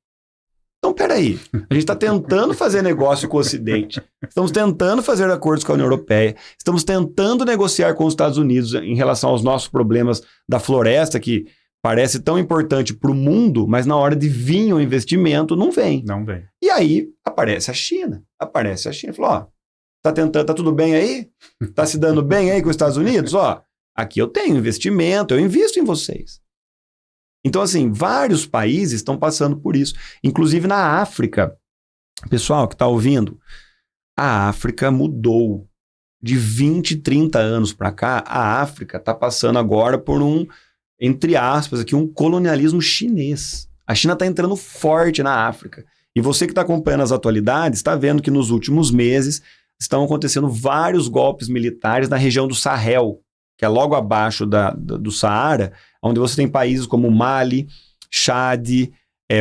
S2: Então, peraí, a gente está tentando fazer negócio com o Ocidente, estamos tentando fazer acordos com a União Europeia, estamos tentando negociar com os Estados Unidos em relação aos nossos problemas da floresta, que parece tão importante para o mundo, mas na hora de vir o investimento, não vem.
S1: Não vem.
S2: E aí, aparece a China, falou, tá tudo bem aí? Tá se dando bem aí com os Estados Unidos? Aqui eu tenho investimento, eu invisto em vocês. Então, assim, vários países estão passando por isso. Inclusive na África. Pessoal que está ouvindo, a África mudou. De 20, 30 anos para cá, a África está passando agora por entre aspas, aqui, um colonialismo chinês. A China está entrando forte na África. E você que está acompanhando as atualidades, está vendo que nos últimos meses estão acontecendo vários golpes militares na região do Sahel, que é logo abaixo do Saara, onde você tem países como Mali, Chad,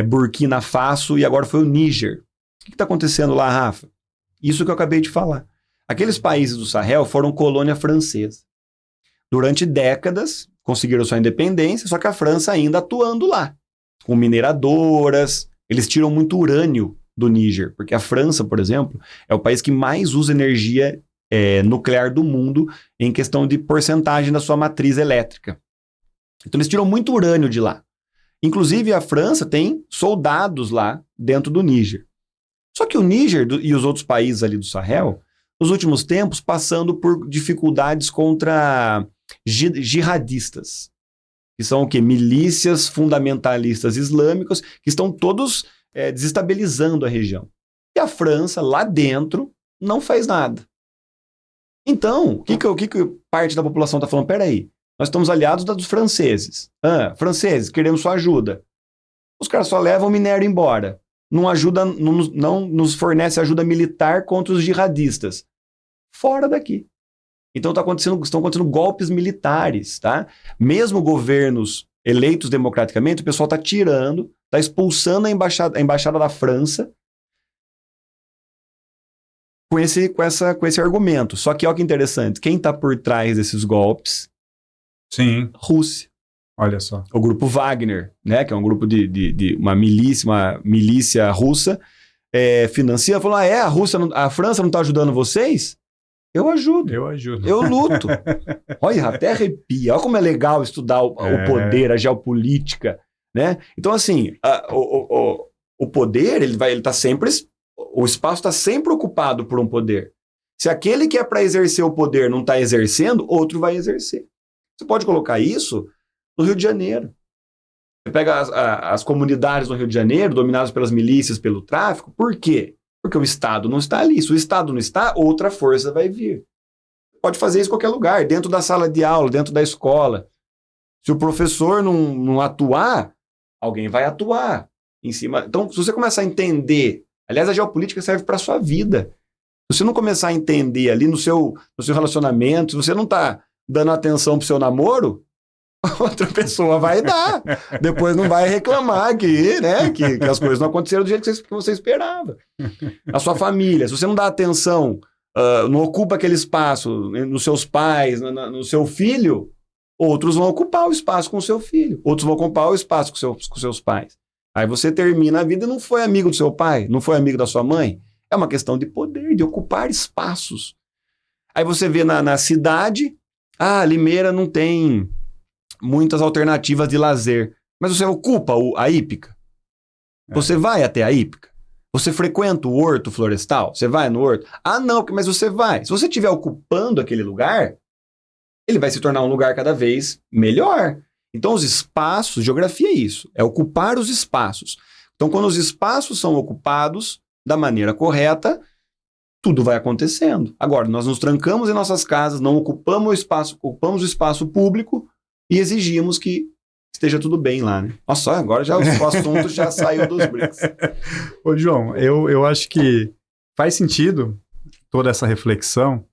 S2: Burkina Faso e agora foi o Níger. O que está acontecendo lá, Rafa? Isso que eu acabei de falar. Aqueles países do Sahel foram colônia francesa. Durante décadas, conseguiram sua independência, só que a França ainda atuando lá, com mineradoras. Eles tiram muito urânio do Níger, porque a França, por exemplo, é o país que mais usa energia nuclear do mundo em questão de porcentagem da sua matriz elétrica. Então eles tiram muito urânio de lá. Inclusive a França tem soldados lá dentro do Níger. Só que o Níger e os outros países ali do Sahel, nos últimos tempos, passando por dificuldades contra jihadistas, que são o quê? Milícias fundamentalistas islâmicas, que estão todos desestabilizando a região. E a França, lá dentro, não faz nada. Então, o que parte da população está falando? Peraí, nós estamos aliados dos franceses. Franceses, queremos sua ajuda. Os caras só levam o minério embora. Não nos fornece ajuda militar contra os jihadistas. Fora daqui. Então estão acontecendo golpes militares, tá? Mesmo governos eleitos democraticamente, o pessoal está tirando, está expulsando a embaixada da França com esse argumento. Só que olha que interessante, quem está por trás desses golpes?
S1: Sim.
S2: Rússia.
S1: Olha só.
S2: O grupo Wagner, né, que é um grupo de uma milícia russa, financia, falou, a França não está ajudando vocês? Eu ajudo. Eu luto. Olha, até arrepia. Olha como é legal estudar o poder, a geopolítica, né? Então, assim, o poder, ele tá sempre... O espaço está sempre ocupado por um poder. Se aquele que é para exercer o poder não está exercendo, outro vai exercer. Você pode colocar isso no Rio de Janeiro. Você pega as comunidades no Rio de Janeiro, dominadas pelas milícias, pelo tráfico. Por quê? Porque o Estado não está ali. Se o Estado não está, outra força vai vir. Pode fazer isso em qualquer lugar, dentro da sala de aula, dentro da escola. Se o professor não atuar, alguém vai atuar em cima. Então, se você começar a entender, aliás, a geopolítica serve para a sua vida. Se você não começar a entender ali no seu relacionamento, se você não está dando atenção para o seu namoro, outra pessoa vai dar. Depois não vai reclamar que as coisas não aconteceram do jeito que você esperava. A sua família, se você não dá atenção, não ocupa aquele espaço nos seus pais, no seu filho, outros vão ocupar o espaço com o seu filho. Outros vão ocupar o espaço com seus pais. Aí você termina a vida e não foi amigo do seu pai, não foi amigo da sua mãe. É uma questão de poder, de ocupar espaços. Aí você vê na cidade, Limeira não tem muitas alternativas de lazer. Mas você ocupa a hípica? Você vai até a hípica? Você frequenta o horto florestal? Você vai no horto? Não, mas você vai. Se você estiver ocupando aquele lugar, ele vai se tornar um lugar cada vez melhor. Então, os espaços, geografia é isso, é ocupar os espaços. Então, quando os espaços são ocupados da maneira correta, tudo vai acontecendo. Agora, nós nos trancamos em nossas casas, não ocupamos o espaço público e exigimos que esteja tudo bem lá, né? Nossa, agora já o assunto já saiu dos BRICS.
S1: Ô, João, eu acho que faz sentido toda essa reflexão,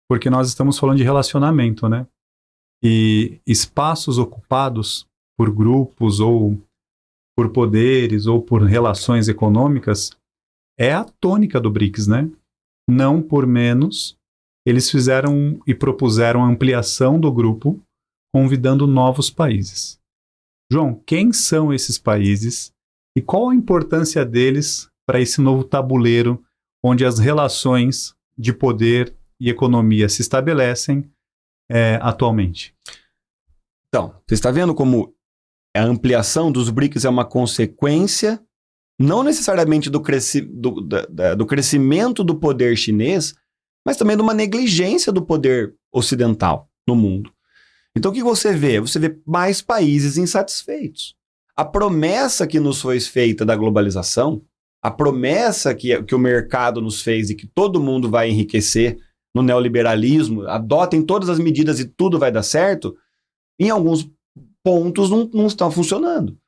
S1: porque nós estamos falando de relacionamento, né? E espaços ocupados por grupos ou por poderes ou por relações econômicas é a tônica do BRICS, né? Não por menos, eles fizeram e propuseram a ampliação do grupo, convidando novos países. João, quem são esses países e qual a importância deles para esse novo tabuleiro onde as relações de poder e economia se estabelecem atualmente?
S2: Então, você está vendo como a ampliação dos BRICS é uma consequência, não necessariamente do crescimento do poder chinês, mas também de uma negligência do poder ocidental no mundo. Então, o que você vê? Você vê mais países insatisfeitos. A promessa que nos foi feita da globalização, a promessa que o mercado nos fez de que todo mundo vai enriquecer no neoliberalismo, adotem todas as medidas e tudo vai dar certo, em alguns pontos não estão funcionando.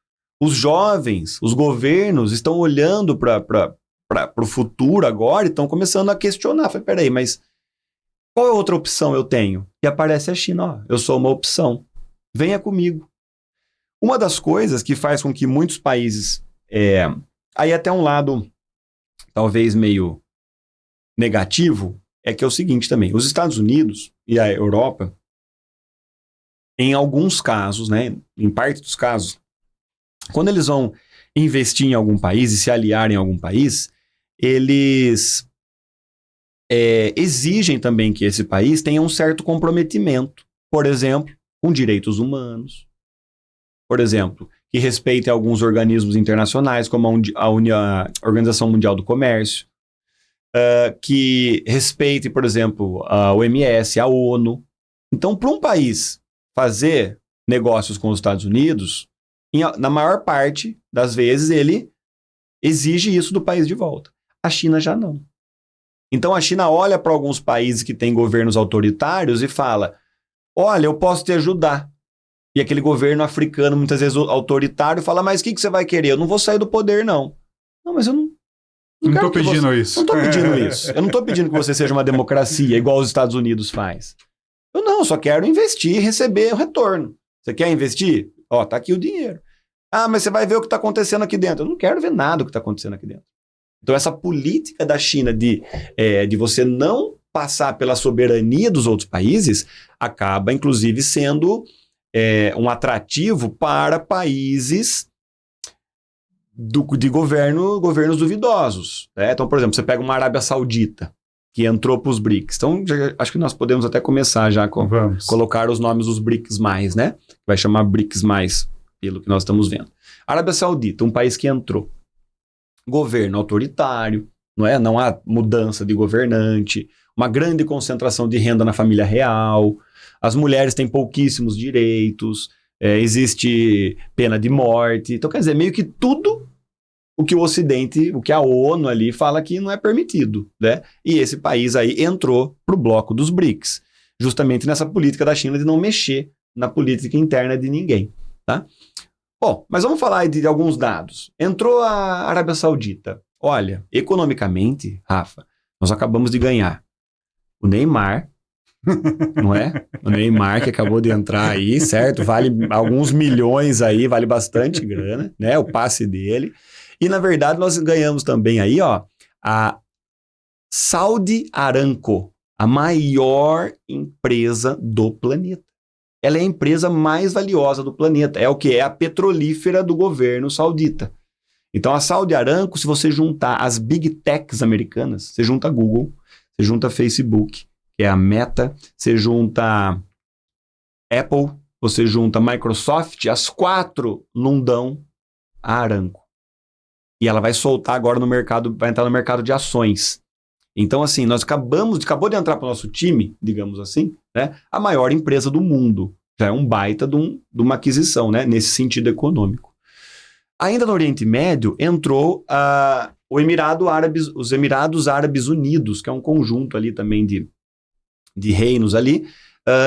S2: Os jovens, os governos estão olhando para o futuro agora e estão começando a questionar. Falei, peraí, mas qual é outra opção eu tenho? E aparece a China, eu sou uma opção. Venha comigo. Uma das coisas que faz com que muitos países... aí até um lado talvez meio negativo, é que é o seguinte também, os Estados Unidos e a Europa, em alguns casos, né, em parte dos casos, quando eles vão investir em algum país e se aliar em algum país, eles exigem também que esse país tenha um certo comprometimento, por exemplo, com direitos humanos, por exemplo, que respeite alguns organismos internacionais, como a Organização Mundial do Comércio, que respeite, por exemplo, a OMS, a ONU. Então, para um país fazer negócios com os Estados Unidos, na maior parte das vezes ele exige isso do país de volta. A China já não. Então, a China olha para alguns países que têm governos autoritários e fala, olha, eu posso te ajudar. E aquele governo africano, muitas vezes autoritário, fala, mas o que você vai querer? Eu não vou sair do poder, não. Não, mas eu não...
S1: Não estou pedindo isso.
S2: Não estou pedindo isso. Eu não estou pedindo que você seja uma democracia, igual os Estados Unidos faz. Eu só quero investir e receber o retorno. Você quer investir? Tá aqui o dinheiro. Mas você vai ver o que está acontecendo aqui dentro. Eu não quero ver nada do que está acontecendo aqui dentro. Então, essa política da China de você não passar pela soberania dos outros países acaba, inclusive, sendo um atrativo para países de governos duvidosos. Né? Então, por exemplo, você pega uma Arábia Saudita, que entrou para os BRICS. Então, acho que nós podemos até começar já com colocar os nomes dos BRICS+, né? Vai chamar BRICS+, pelo que nós estamos vendo. Arábia Saudita, um país que entrou. Governo autoritário, não é? Não há mudança de governante, uma grande concentração de renda na família real, as mulheres têm pouquíssimos direitos, existe pena de morte. Então, quer dizer, meio que tudo o que o Ocidente, o que a ONU ali fala que não é permitido, né? E esse país aí entrou para o bloco dos BRICS, justamente nessa política da China de não mexer na política interna de ninguém, tá? Bom, mas vamos falar aí de alguns dados. Entrou a Arábia Saudita. Olha, economicamente, Rafa, nós acabamos de ganhar o Neymar, não é? O Neymar que acabou de entrar aí, certo? Vale alguns milhões aí, vale bastante grana, né? O passe dele. E, na verdade, nós ganhamos também aí, ó, a Saudi Aramco, a maior empresa do planeta. Ela é a empresa mais valiosa do planeta. É o que? É a petrolífera do governo saudita. Então, a Saudi Aramco, se você juntar as big techs americanas, você junta Google, você junta Facebook, que é a Meta, você junta Apple, você junta Microsoft, as 4 não dão a Aramco. E ela vai soltar agora no mercado, vai entrar no mercado de ações. Então, assim, nós acabou de entrar para o nosso time, digamos assim, né? A maior empresa do mundo. Já é um baita de uma aquisição, né? Nesse sentido econômico. Ainda no Oriente Médio, entrou os Emirados Árabes Unidos, que é um conjunto ali também de reinos ali,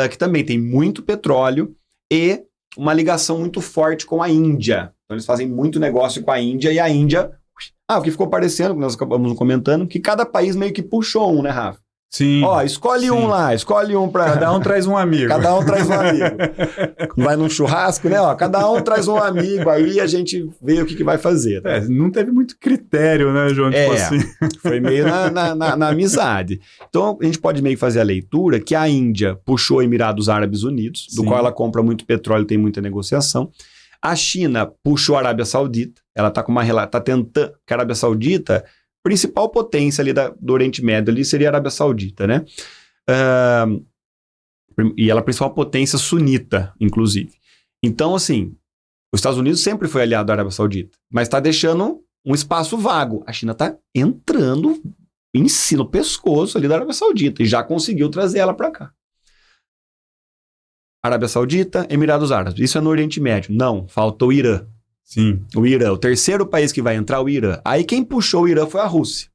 S2: que também tem muito petróleo e uma ligação muito forte com a Índia. Então, eles fazem muito negócio com a Índia, e a Índia... o que ficou parecendo, que nós acabamos comentando, que cada país meio que puxou um, né, Rafa?
S1: Sim.
S2: Ó, escolhe um lá, escolhe um pra...
S1: Cada um traz um amigo.
S2: Cada um traz um amigo. Vai num churrasco, né? Ó, cada um traz um amigo, aí a gente vê o que vai fazer. Tá?
S1: Não teve muito critério, né, João? Tipo assim.
S2: Foi meio na amizade. Então, a gente pode meio que fazer a leitura que a Índia puxou Emirados Árabes Unidos, do qual ela compra muito petróleo, tem muita negociação. A China puxou a Arábia Saudita, ela tá tentando, que a Arábia Saudita, principal potência ali do Oriente Médio ali seria a Arábia Saudita, né? E ela é a principal potência sunita, inclusive. Então, assim, os Estados Unidos sempre foi aliado da Arábia Saudita, mas está deixando um espaço vago. A China está entrando no pescoço ali da Arábia Saudita e já conseguiu trazer ela para cá. Arábia Saudita, Emirados Árabes. Isso é no Oriente Médio. Não, falta o Irã.
S1: Sim.
S2: O Irã, o terceiro país que vai entrar, o Irã. Aí quem puxou o Irã foi a Rússia.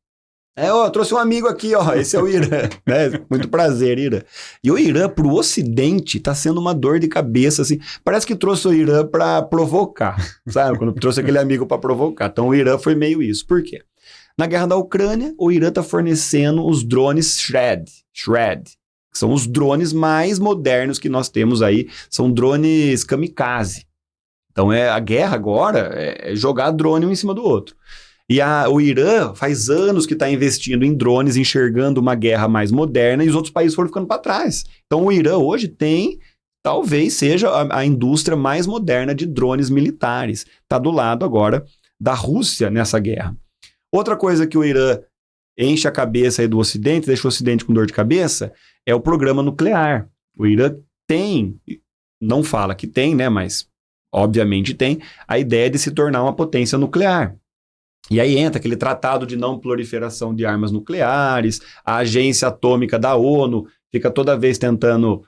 S2: Trouxe um amigo aqui, ó, esse é o Irã. Né? Muito prazer, Irã. E o Irã, pro Ocidente, tá sendo uma dor de cabeça, assim. Parece que trouxe o Irã pra provocar, sabe? Quando trouxe aquele amigo pra provocar. Então o Irã foi meio isso. Por quê? Na guerra da Ucrânia, o Irã tá fornecendo os drones Shred, que são os drones mais modernos que nós temos aí, são drones kamikaze. Então a guerra agora é jogar drone um em cima do outro. E o Irã faz anos que está investindo em drones, enxergando uma guerra mais moderna, e os outros países foram ficando para trás. Então o Irã hoje talvez seja a indústria mais moderna de drones militares. Está do lado agora da Rússia nessa guerra. Outra coisa que o Irã enche a cabeça aí do Ocidente, deixa o Ocidente com dor de cabeça, é o programa nuclear. O Irã não fala que tem, né, mas obviamente tem, a ideia de se tornar uma potência nuclear. E aí entra aquele tratado de não proliferação de armas nucleares, a agência atômica da ONU fica toda vez tentando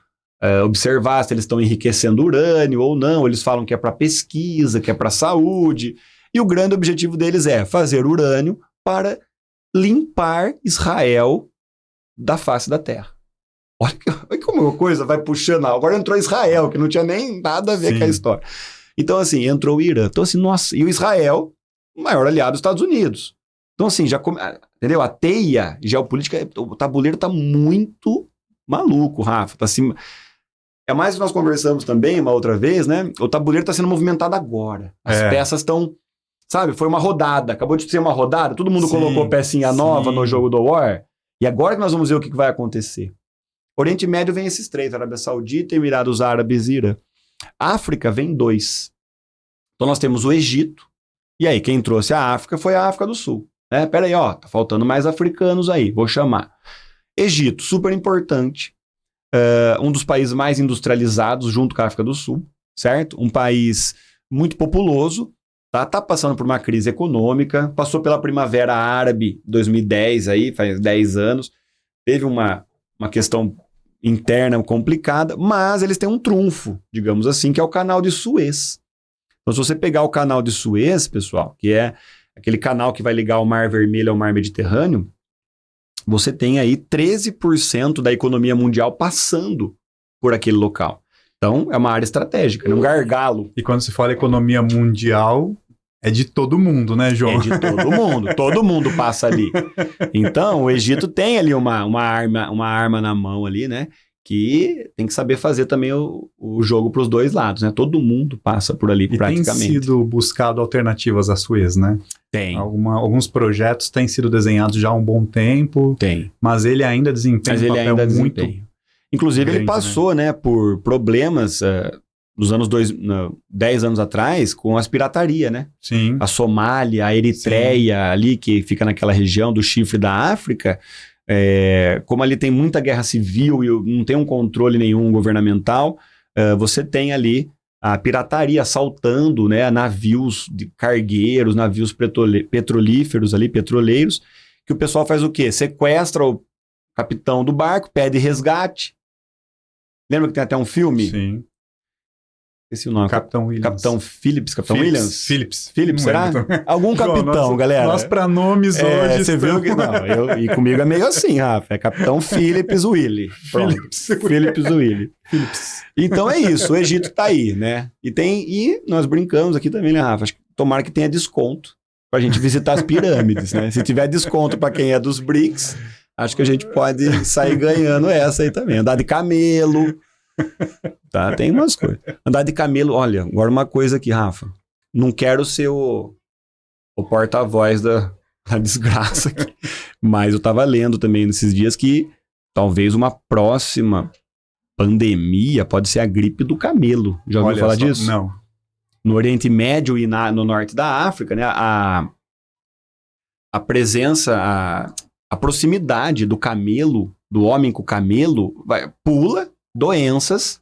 S2: observar se eles estão enriquecendo urânio ou não, eles falam que é para pesquisa, que é para saúde, e o grande objetivo deles é fazer urânio para limpar Israel da face da terra. Olha como a coisa vai puxando. Agora entrou Israel, que não tinha nem nada a ver com a história. Então, assim, entrou o Irã. Então, assim, nossa, e o Israel, o maior aliado dos Estados Unidos. Então, assim, entendeu? A teia geopolítica, o tabuleiro tá muito maluco, Rafa. Tá assim. É mais que nós conversamos também uma outra vez, né? O tabuleiro tá sendo movimentado agora. As peças estão. Sabe, foi uma rodada, acabou de ser uma rodada, todo mundo colocou pecinha nova no jogo do War, e agora que nós vamos ver o que vai acontecer. Oriente Médio vem esses três, Arábia Saudita, Emirados Árabes e Irã. África vem 2. Então nós temos o Egito, e aí quem trouxe a África foi a África do Sul. Né? Pera aí, ó, tá faltando mais africanos aí, vou chamar. Egito, super importante, um dos países mais industrializados junto com a África do Sul, certo? Um país muito populoso, tá passando por uma crise econômica, passou pela Primavera Árabe 2010, aí, faz 10 anos, teve uma questão interna complicada, mas eles têm um trunfo, digamos assim, que é o Canal de Suez. Então, se você pegar o Canal de Suez, pessoal, que é aquele canal que vai ligar o Mar Vermelho ao Mar Mediterrâneo, você tem aí 13% da economia mundial passando por aquele local. Então, é uma área estratégica, é um gargalo.
S1: E quando se fala economia mundial, é de todo mundo, né, João?
S2: É de todo mundo passa ali. Então, o Egito tem ali uma arma na mão ali, né? Que tem que saber fazer também o jogo para os dois lados, né? Todo mundo passa por ali, praticamente.
S1: Tem sido buscado alternativas à Suez, né?
S2: Tem.
S1: Alguns projetos têm sido desenhados já há um bom tempo.
S2: Tem.
S1: Mas ele ainda desempenha um papel muito...
S2: Inclusive,
S1: grande,
S2: ele passou, né, por problemas nos anos 10 anos atrás com as piratarias, né?
S1: Sim.
S2: A Somália, a Eritreia, ali, que fica naquela região do chifre da África... como ali tem muita guerra civil e não tem um controle nenhum governamental, você tem ali a pirataria assaltando, né, navios de cargueiros, navios petrolíferos ali, petroleiros, que o pessoal faz o quê? Sequestra o capitão do barco, pede resgate. Lembra que tem até um filme?
S1: Sim.
S2: Esqueci o nome.
S1: Capitão Williams.
S2: Capitão Phillips, Capitão Williams?
S1: Phillips,
S2: será? Algum capitão, galera.
S1: Nós para nomes hoje...
S2: Você viu que... Não, e comigo é meio assim, Rafa. É Capitão Phillips Willy. Phillips Willy. Então é isso, o Egito tá aí, né? E nós brincamos aqui também, né, Rafa? Acho que tomara que tenha desconto pra gente visitar as pirâmides, né? Se tiver desconto pra quem é dos BRICS, acho que a gente pode sair ganhando essa aí também. Andar de camelo... Tá, tem umas coisas. Andar de camelo, olha, agora uma coisa aqui, Rafa. Não quero ser o porta-voz da desgraça aqui. Mas eu tava lendo também nesses dias que talvez uma próxima pandemia pode ser a gripe do camelo. Já ouviu falar disso?
S1: Não.
S2: No Oriente Médio e no norte da África, né? A presença, a proximidade do camelo, do homem com o camelo, pula doenças,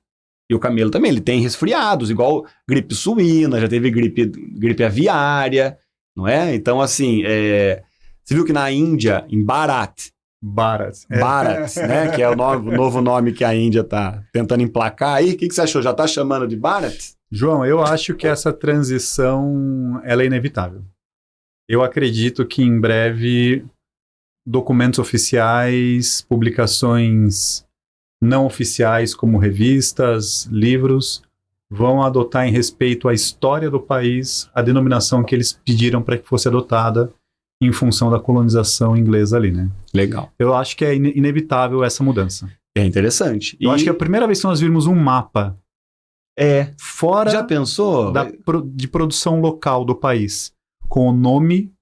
S2: e o camelo também, ele tem resfriados, igual gripe suína, já teve gripe aviária, não é? Então, assim, você viu que na Índia, em Bharat, né, que é o novo nome que a Índia tá tentando emplacar aí, o que você achou? Já tá chamando de Bharat?
S1: João, eu acho que essa transição, ela é inevitável. Eu acredito que em breve documentos oficiais, publicações não oficiais como revistas, livros, vão adotar em respeito à história do país a denominação que eles pediram para que fosse adotada em função da colonização inglesa ali, né?
S2: Legal.
S1: Eu acho que é inevitável essa mudança.
S2: É interessante.
S1: Eu acho que é a primeira vez que nós vimos um mapa fora
S2: já pensou?
S1: de produção local do país, com o nome...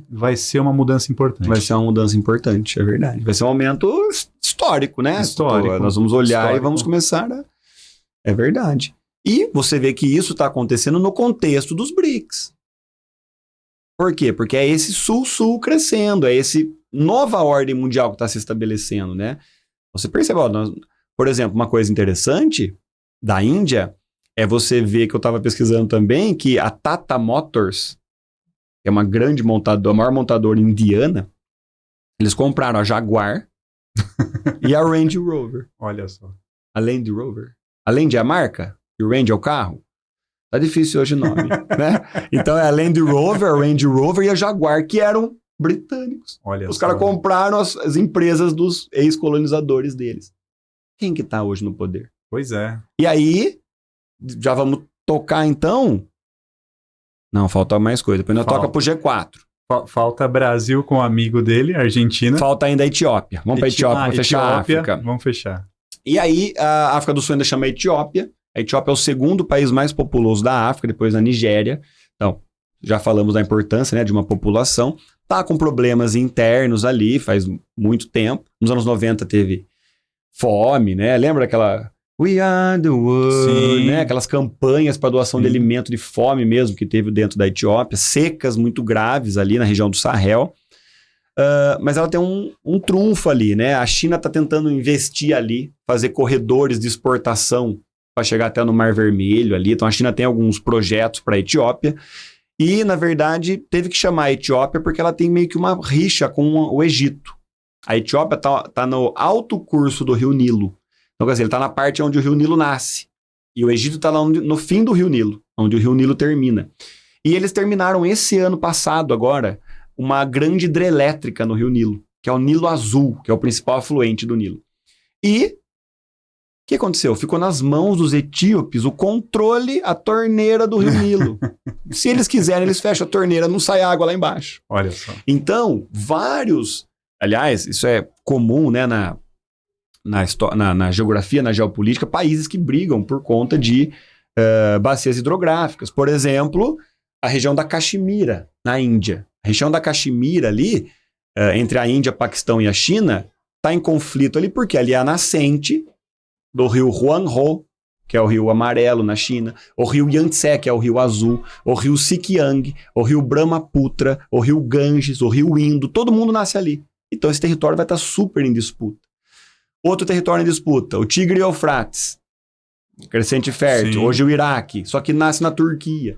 S1: Vai ser uma mudança importante.
S2: Vai ser uma mudança importante, é verdade. Vai ser um aumento histórico, né?
S1: Histórico.
S2: Nós vamos olhar e vamos começar a... É verdade. E você vê que isso está acontecendo no contexto dos BRICS. Por quê? Porque é esse sul-sul crescendo, é esse nova ordem mundial que está se estabelecendo, né? Você percebe, por exemplo, uma coisa interessante da Índia é você ver que eu estava pesquisando também que a Tata Motors, que é uma grande montadora, a maior montadora indiana, eles compraram a Jaguar e a Range Rover.
S1: Olha só.
S2: A Land Rover. A Land é a marca e o Range é o carro. Tá difícil hoje o nome, né? Então é a Land Rover, a Range Rover e a Jaguar, que eram britânicos.
S1: Olha
S2: Os caras compraram as empresas dos ex-colonizadores deles. Quem que tá hoje no poder?
S1: Pois é.
S2: E aí, já vamos tocar então... Não, falta mais coisa. Depois nós toca pro G4.
S1: Falta Brasil com o amigo dele, Argentina.
S2: Falta ainda a Etiópia. Vamos pra Etiópia, vamos fechar a África.
S1: Vamos fechar.
S2: E aí, a África do Sul ainda chama Etiópia. A Etiópia é o segundo país mais populoso da África, depois da Nigéria. Então, já falamos da importância, né, de uma população. Tá com problemas internos ali, faz muito tempo. Nos anos 90 teve fome, né? Lembra aquela We are the world,
S1: Sim.
S2: né? Aquelas campanhas para doação de alimento de fome mesmo que teve dentro da Etiópia, secas muito graves ali na região do Sahel. Mas ela tem um trunfo ali, né? A China está tentando investir ali, fazer corredores de exportação para chegar até no Mar Vermelho ali. Então a China tem alguns projetos para a Etiópia. E, na verdade, teve que chamar a Etiópia porque ela tem meio que uma rixa com o Egito. A Etiópia tá no alto curso do Rio Nilo. Então, quer dizer, ele está na parte onde o Rio Nilo nasce. E o Egito está no fim do Rio Nilo, onde o Rio Nilo termina. E eles terminaram esse ano passado, agora, uma grande hidrelétrica no Rio Nilo, que é o Nilo Azul, que é o principal afluente do Nilo. E o que aconteceu? Ficou nas mãos dos etíopes o controle, a torneira do Rio Nilo. Se eles quiserem, eles fecham a torneira, não sai água lá embaixo.
S1: Olha só.
S2: Então, aliás, isso é comum, né, na geografia, na geopolítica, países que brigam por conta de bacias hidrográficas. Por exemplo, a região da Caxemira, na Índia. A região da Caxemira ali, entre a Índia, Paquistão e a China, está em conflito ali, porque ali é a nascente do rio Huanghe, que é o rio amarelo na China, o rio Yangtze, que é o rio azul, o rio Sikyang, o rio Brahmaputra, o rio Ganges, o rio Indo, todo mundo nasce ali. Então esse território vai estar super em disputa. Outro território em disputa, o Tigre e Eufrates, crescente fértil,
S1: Sim.
S2: hoje o Iraque, só que nasce na Turquia,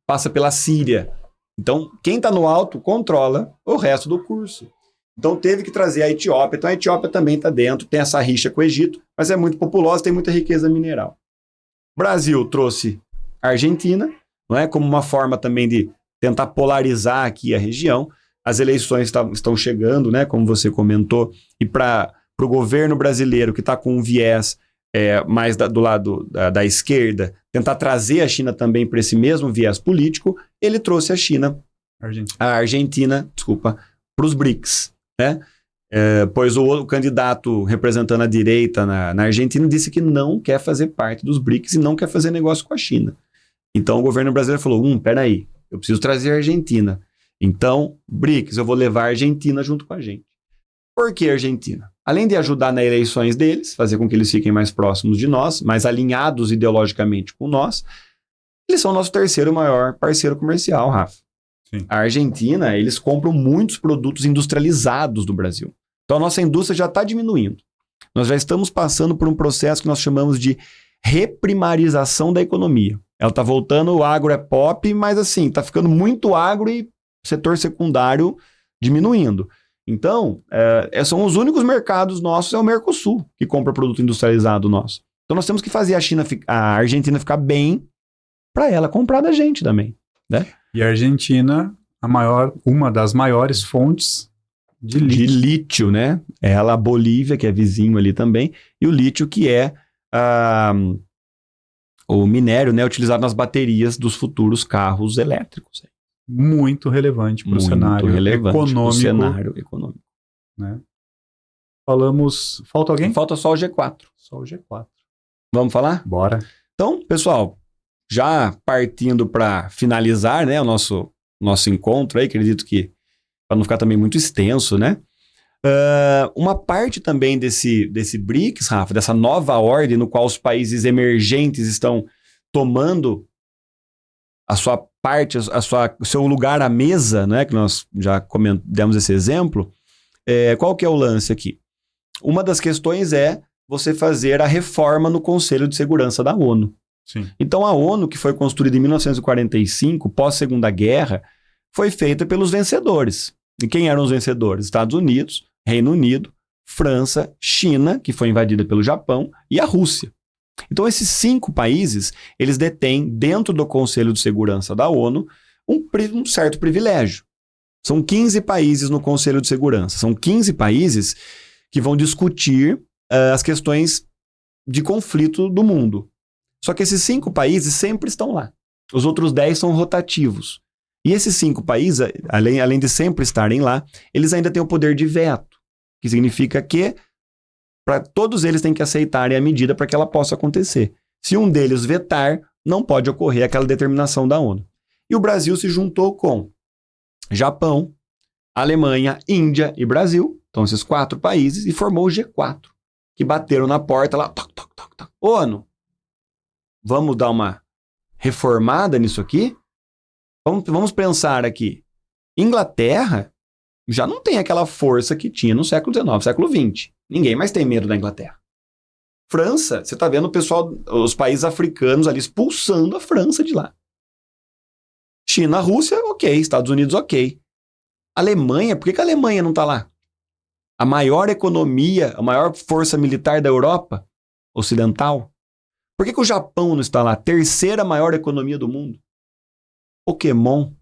S2: passa pela Síria. Então quem está no alto controla o resto do curso. Então teve que trazer a Etiópia. Então a Etiópia também está dentro, tem essa rixa com o Egito, mas é muito populosa, tem muita riqueza mineral. O Brasil trouxe a Argentina, não é, como uma forma também de tentar polarizar aqui a região. As eleições estão chegando, né, como você comentou, e para o governo brasileiro que está com um viés mais do lado da esquerda, tentar trazer a China também para esse mesmo viés político, ele trouxe a Argentina, para os BRICS. Né? Pois o candidato representando a direita na Argentina disse que não quer fazer parte dos BRICS e não quer fazer negócio com a China. Então o governo brasileiro falou, peraí, eu preciso trazer a Argentina. Então, BRICS, eu vou levar a Argentina junto com a gente. Por que a Argentina? Além de ajudar nas eleições deles, fazer com que eles fiquem mais próximos de nós, mais alinhados ideologicamente com nós, eles são o nosso terceiro maior parceiro comercial, Rafa.
S1: Sim.
S2: A Argentina, eles compram muitos produtos industrializados do Brasil. Então a nossa indústria já está diminuindo. Nós já estamos passando por um processo que nós chamamos de reprimarização da economia. Ela está voltando, o agro é pop, mas assim, está ficando muito agro e setor secundário diminuindo. Então, são os únicos mercados nossos, é o Mercosul, que compra produto industrializado nosso. Então nós temos que fazer a Argentina ficar bem para ela comprar da gente também, né?
S1: E a Argentina, uma das maiores fontes de lítio,
S2: né? Ela, a Bolívia, que é vizinho ali também, e o lítio, que é o minério, né, utilizado nas baterias dos futuros carros elétricos.
S1: Muito relevante para o cenário econômico. Né? Falamos... Falta alguém?
S2: Falta só o G4.
S1: Só o G4.
S2: Vamos falar?
S1: Bora.
S2: Então, pessoal, já partindo para finalizar, né, o nosso encontro aí, acredito que para não ficar também muito extenso, né? Uma parte também desse BRICS, Rafa, dessa nova ordem no qual os países emergentes estão tomando a sua parte, o seu lugar à mesa, né, que nós já demos esse exemplo, qual que é o lance aqui? Uma das questões é você fazer a reforma no Conselho de Segurança da ONU.
S1: Sim.
S2: Então a ONU, que foi construída em 1945, pós-Segunda Guerra, foi feita pelos vencedores. E quem eram os vencedores? Estados Unidos, Reino Unido, França, China, que foi invadida pelo Japão, e a Rússia. Então esses 5 países, eles detêm dentro do Conselho de Segurança da ONU um certo privilégio. São 15 países no Conselho de Segurança. São 15 países que vão discutir as questões de conflito do mundo. Só que esses 5 países sempre estão lá. Os outros 10 são rotativos. E esses 5 países, além de sempre estarem lá, eles ainda têm o poder de veto, que significa que todos eles têm que aceitarem a medida para que ela possa acontecer. Se um deles vetar, não pode ocorrer aquela determinação da ONU. E o Brasil se juntou com Japão, Alemanha, Índia e Brasil, então esses 4 países, e formou o G4. que bateram na porta lá. Toc, toc, toc, toc. ONU, vamos dar uma reformada nisso aqui? Vamos pensar aqui. Inglaterra já não tem aquela força que tinha no século XIX, século XX. Ninguém mais tem medo da Inglaterra. França, você está vendo o pessoal, os países africanos ali expulsando a França de lá. China, Rússia, ok. Estados Unidos, ok. Alemanha, por que a Alemanha não está lá? A maior economia, a maior força militar da Europa ocidental. Por que o Japão não está lá? Terceira maior economia do mundo. Pokémon.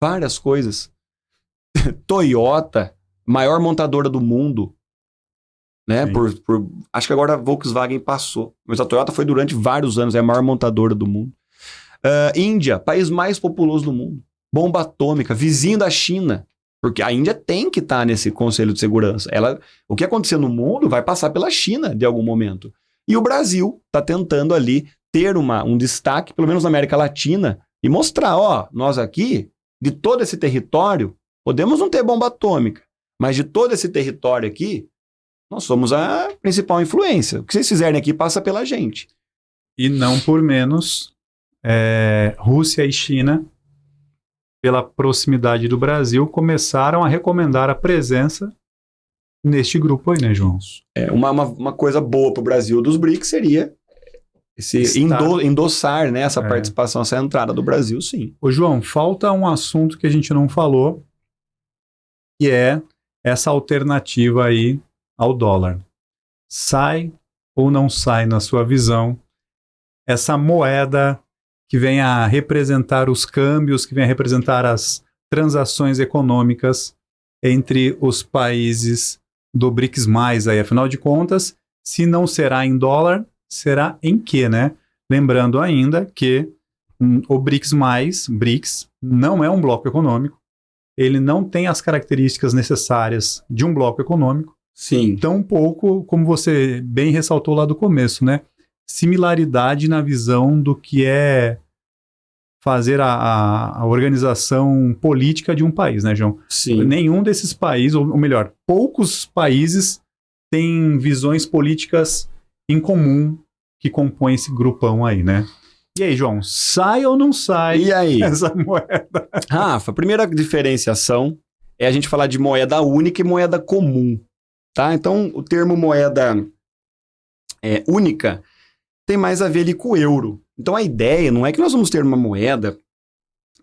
S2: Várias coisas. Toyota, maior montadora do mundo. Né? Acho que agora a Volkswagen passou. Mas a Toyota foi durante vários anos, é a maior montadora do mundo. Índia, país mais populoso do mundo. Bomba atômica, vizinho da China. Porque a Índia tem que estar nesse Conselho de Segurança. O que acontecer no mundo vai passar pela China de algum momento. E o Brasil está tentando ali ter um destaque, pelo menos na América Latina, e mostrar, ó, nós aqui, de todo esse território, podemos não ter bomba atômica, mas de todo esse território aqui, nós somos a principal influência. O que vocês fizerem aqui passa pela gente.
S1: E não por menos, Rússia e China, pela proximidade do Brasil, começaram a recomendar a presença neste grupo aí, né, João?
S2: Uma coisa boa para o Brasil dos BRICS seria endossar, né, essa participação, essa entrada do Brasil, sim.
S1: Ô, João, falta um assunto que a gente não falou, que é essa alternativa aí ao dólar. Sai ou não sai, na sua visão, essa moeda que vem a representar os câmbios, que vem a representar as transações econômicas entre os países do BRICS+, aí, afinal de contas, se não será em dólar, será em quê, né? Lembrando ainda que o BRICS+, não é um bloco econômico, ele não tem as características necessárias de um bloco econômico,
S2: sim.
S1: Tão pouco, como você bem ressaltou lá do começo, né? Similaridade na visão do que é fazer a organização política de um país, né, João?
S2: Sim.
S1: Nenhum desses países, ou melhor, poucos países têm visões políticas em comum que compõem esse grupão aí, né? E aí, João, sai ou não sai
S2: e aí?
S1: Essa moeda?
S2: Rafa, a primeira diferenciação é a gente falar de moeda única e moeda comum, tá? Então, o termo moeda única tem mais a ver ali com o euro. Então, a ideia não é que nós vamos ter uma moeda,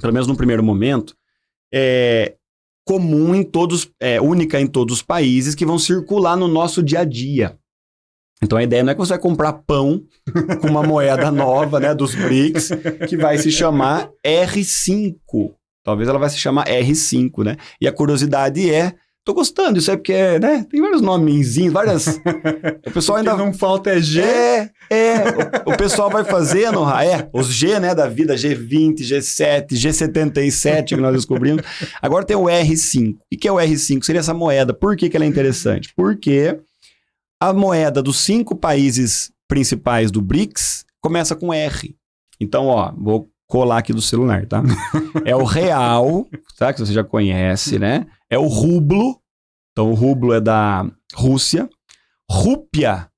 S2: pelo menos no primeiro momento, comum em todos, única em todos os países que vão circular no nosso dia a dia. Então, a ideia não é que você vai comprar pão com uma moeda nova, né, dos BRICS, que vai se chamar R5. Talvez ela vai se chamar R5, né? E a curiosidade tô gostando disso aí, porque, né, tem vários nomezinhos, várias... O pessoal ainda...
S1: não falta é G.
S2: O pessoal vai fazendo, os G, né, da vida, G20, G7, G77, que nós descobrimos. Agora tem o R5. O que é o R5? Seria essa moeda. Por que ela é interessante? Porque a moeda dos 5 países principais do BRICS começa com R. Então, vou colar aqui do celular, tá? É o real, tá? Que você já conhece, né? É o rublo. Então, o rublo é da Rússia. Rúpia,